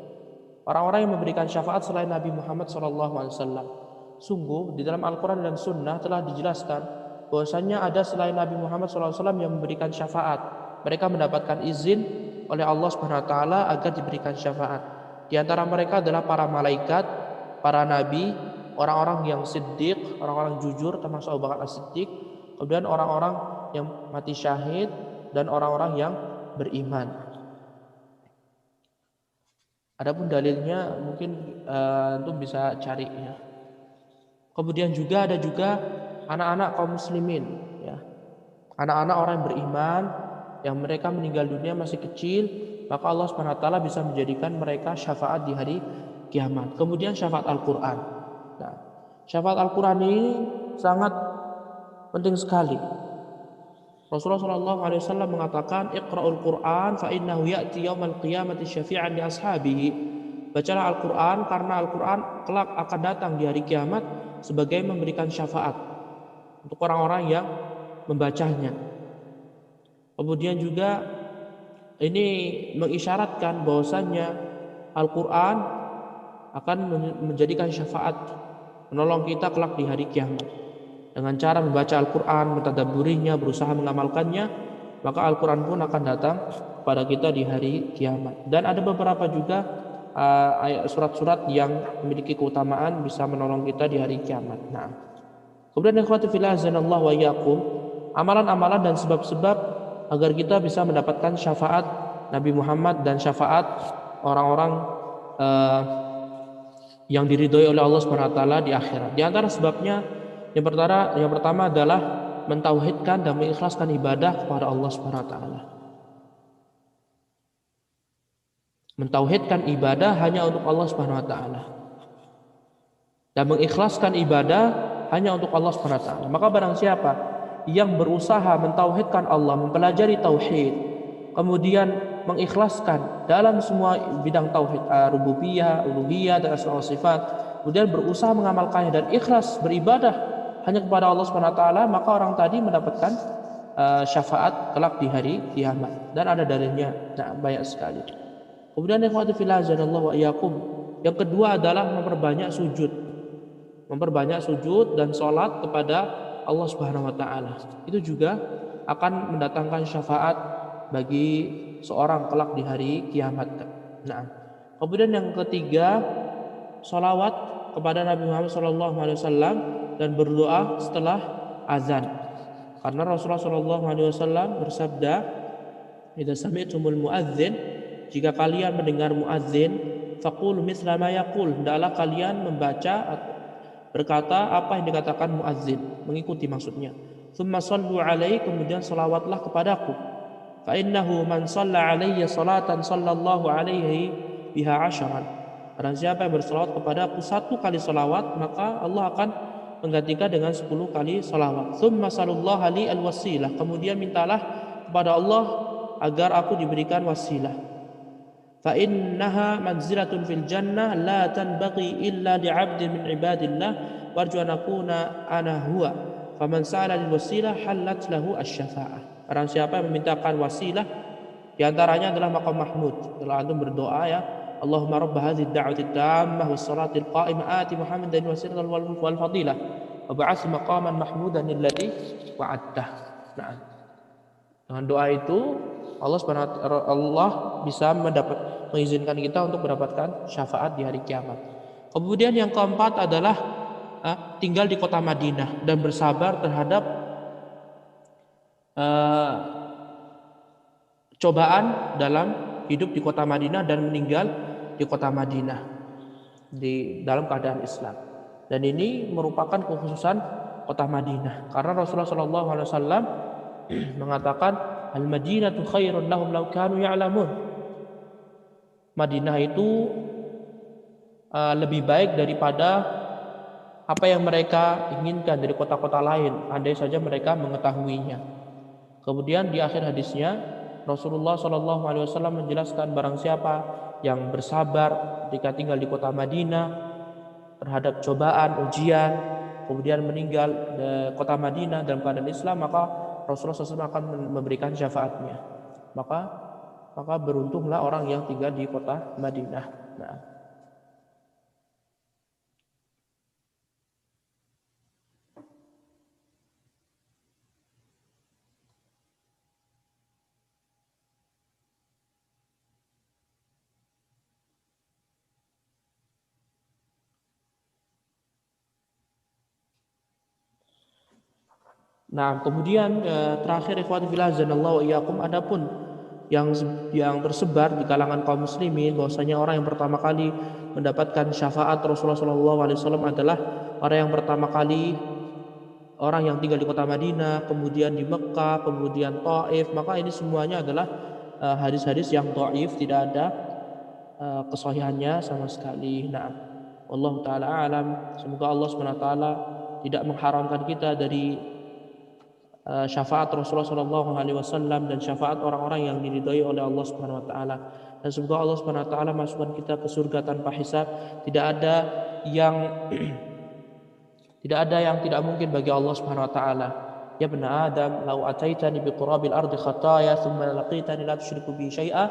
Orang-orang yang memberikan syafaat selain Nabi Muhammad SAW. Sungguh di dalam Al-Quran dan Sunnah telah dijelaskan bahwasanya ada selain Nabi Muhammad SAW yang memberikan syafaat. Mereka mendapatkan izin oleh Allah SWT agar diberikan syafaat. Di antara mereka adalah para malaikat, para nabi, orang-orang yang siddiq, orang-orang jujur termasuk Abu Bakar As-Siddiq, kemudian orang-orang yang mati syahid dan orang-orang yang beriman. Adapun dalilnya mungkin antum bisa cari ya. Kemudian juga ada juga anak-anak kaum muslimin ya. Anak-anak orang yang beriman yang mereka meninggal dunia masih kecil, maka Allah SWT bisa menjadikan mereka syafaat di hari kiamat. Kemudian syafaat Al-Qur'an. Nah, syafaat Al-Qur'an ini sangat penting sekali. Rasulullah SAW mengatakan, Iqra'ul Qur'an fa innahu ya'ti yaumal qiyamati syafi'an li ashabihi. Bacalah Al-Qur'an karena Al-Qur'an kelak akan datang di hari kiamat sebagai memberikan syafaat untuk orang-orang yang membacanya. Kemudian juga ini mengisyaratkan bahwasannya Al-Qur'an akan menjadikan syafaat, menolong kita kelak di hari kiamat. Dengan cara membaca Al-Quran, mentadabburinya, berusaha mengamalkannya, maka Al-Quran pun akan datang kepada kita di hari kiamat. Dan ada beberapa juga surat-surat yang memiliki keutamaan bisa menolong kita di hari kiamat. Nah, kemudian ikhwati fillah azanallahu wa iyyakum, amalan-amalan dan sebab-sebab agar kita bisa mendapatkan syafaat Nabi Muhammad dan syafaat orang-orang yang diridhoi oleh Allah SWT di akhirat. Di antara sebabnya yang pertama adalah mentauhidkan dan mengikhlaskan ibadah kepada Allah SWT. Mentauhidkan ibadah hanya untuk Allah SWT dan mengikhlaskan ibadah hanya untuk Allah SWT. Maka barang siapa yang berusaha mentauhidkan Allah, mempelajari tauhid, kemudian mengikhlaskan dalam semua bidang tauhid, rububiyah, uluhiyah dan asma wa sifat, kemudian berusaha mengamalkannya dan ikhlas beribadah hanya kepada Allah SWT, maka orang tadi mendapatkan syafaat kelak di hari kiamat. Dan ada dalilnya banyak sekali. Kemudian ikhwati fillah azanallahu wa iyyakum, yang kedua adalah memperbanyak sujud. Memperbanyak sujud dan sholat kepada Allah Subhanahu wa taala. Itu juga akan mendatangkan syafaat bagi seorang kelak di hari kiamat. Nah, kemudian yang ketiga, sholawat kepada Nabi Muhammad SAW dan berdoa setelah azan. Karena Rasulullah SAW bersabda, "Idza sami'tumul muadzin," jika kalian mendengar muadzin, faqulu mithla ma yaqul, hendaklah kalian membaca atau berkata apa yang dikatakan muadzin, mengikuti maksudnya. Tsumma shallu alaihi, kemudian salawatlah kepadaku. Fa innahu man shalla alayya salatan sallallahu alaihi biha 'asharan. Barang siapa yang berselawat kepadaku satu kali selawat, maka Allah akan menggantikan dengan 10 kali salawat. Tsumma salullaha li al-wasilah. Kemudian mintalah kepada Allah agar aku diberikan wasilah. Fa innaha manzilatun fil jannah la tanbaghi illa li'abdin min ibadillah warju an akuna ana huwa. Faman sa'ala lil wasilah halat lahu asy-syafa'ah. Barang siapa yang memintakan wasilah, di antaranya adalah maqam mahmud. Setelah antum berdoa ya, Allahumma rabb hadhihi ad-da'wati at-tammah was salatil qa'imah ati Muhammadan wasilatan wal fadilah wa ba'ats maqaman mahmudan alladhi wa'adtah. Nah, dengan doa itu Allah bisa mengizinkan kita untuk mendapatkan syafaat di hari kiamat. Kemudian yang keempat adalah tinggal di kota Madinah dan bersabar terhadap cobaan dalam hidup di kota Madinah dan meninggal di kota Madinah dalam keadaan Islam. Dan ini merupakan kekhususan kota Madinah karena Rasulullah SAW mengatakan al-Madinatu khairun lahum law kanu ya'lamun. Madinah itu lebih baik daripada apa yang mereka inginkan dari kota-kota lain, andai saja mereka mengetahuinya. Kemudian di akhir hadisnya Rasulullah SAW menjelaskan barang siapa yang bersabar ketika tinggal di kota Madinah terhadap cobaan, ujian, kemudian meninggal di kota Madinah dalam keadaan Islam, maka Rasulullah SAW akan memberikan syafaatnya. Maka beruntunglah orang yang tinggal di kota Madinah. Nah, kemudian terakhir ikhwati fillah azanallahu wa iyyakum, adapun yang tersebar di kalangan kaum muslimin bahwasanya orang yang pertama kali mendapatkan syafaat Rasulullah SAW adalah orang yang pertama kali orang yang tinggal di kota Madinah, kemudian di Mekah, kemudian Taif. Maka ini semuanya adalah hadis-hadis yang dhaif, tidak ada kesahihannya sama sekali. Nah, Allah taala alam. Semoga Allah SWT tidak mengharamkan kita dari syafaat Rasulullah SAW dan syafaat orang-orang yang diridhai oleh Allah Subhanahu Wa Taala. Dan semoga Allah Subhanahu Wa Taala masukkan kita ke surga tanpa hisab. Tidak ada yang tidak mungkin bagi Allah Subhanahu Wa Taala. Ya bani Adam, lau ataitani bi qurabil ardi khataya thumma laqitani la tusyriku bi syai'a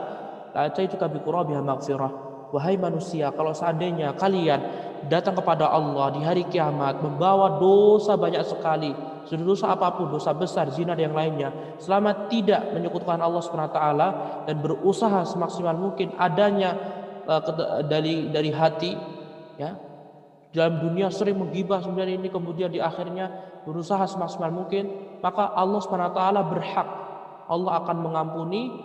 la ataituka bi qurabiha maghfirah. Wahai manusia, kalau seandainya kalian datang kepada Allah di hari kiamat membawa dosa banyak sekali, dosa apapun, dosa besar, zina dan yang lainnya, selama tidak menyekutukan Allah Subhanahu Wa Taala dan berusaha semaksimal mungkin adanya dari hati, ya, dalam dunia sering menggibah sebenarnya ini, kemudian di akhirnya berusaha semaksimal mungkin, maka Allah Subhanahu Wa Taala berhak, Allah akan mengampuni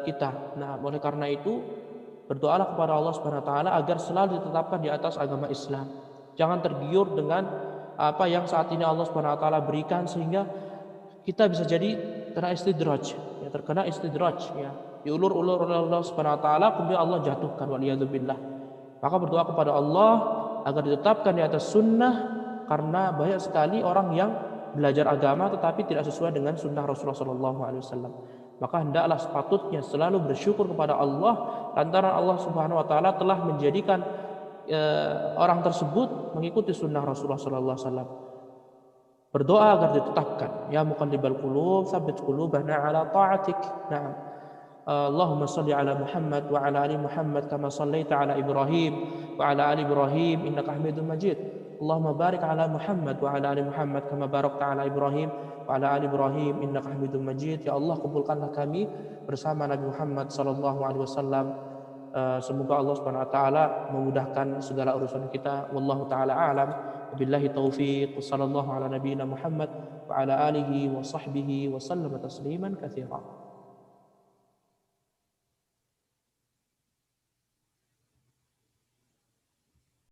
kita. Nah, oleh karena itu berdoalah kepada Allah Subhanahu Wa Taala agar selalu ditetapkan di atas agama Islam. Jangan tergiur dengan apa yang saat ini Allah Subhanahu Wa Taala berikan, sehingga kita bisa jadi terkena istidraj, ya, diulur-ulur oleh Allah Subhanahu Wa Taala, kemudian Allah jatuhkan, waliyadzubillah. Maka berdoa kepada Allah agar ditetapkan di atas sunnah, karena banyak sekali orang yang belajar agama tetapi tidak sesuai dengan sunnah Rasulullah SAW. Maka hendaklah sepatutnya selalu bersyukur kepada Allah lantaran Allah Subhanahu Wa Taala telah menjadikan orang tersebut mengikuti sunnah Rasulullah SAW. Berdoa agar ditetapkan, ya muqallibal qulub tsabbit qulubana ala ta'atik. Nah, Allahumma shalli ala Muhammad wa ala ali Muhammad kama shallaita ala Ibrahim wa ala ali Ibrahim innaka Hamidum Majid. Allahumma barik ala Muhammad wa ala ali Muhammad kama barakta ala Ibrahim wa ala ali Ibrahim innaka Hamidum Majid. Ya Allah, kumpulkanlah kami bersama Nabi Muhammad sallallahu alaihi wasallam. Semoga Allah Subhanahu wa taala memudahkan segala urusan kita. Wallahu taala a'lam. Wabillahi taufiq. Wassallallahu ala nabiyyina Muhammad wa ala alihi wa sahbihi wa sallama tasliman katsiran.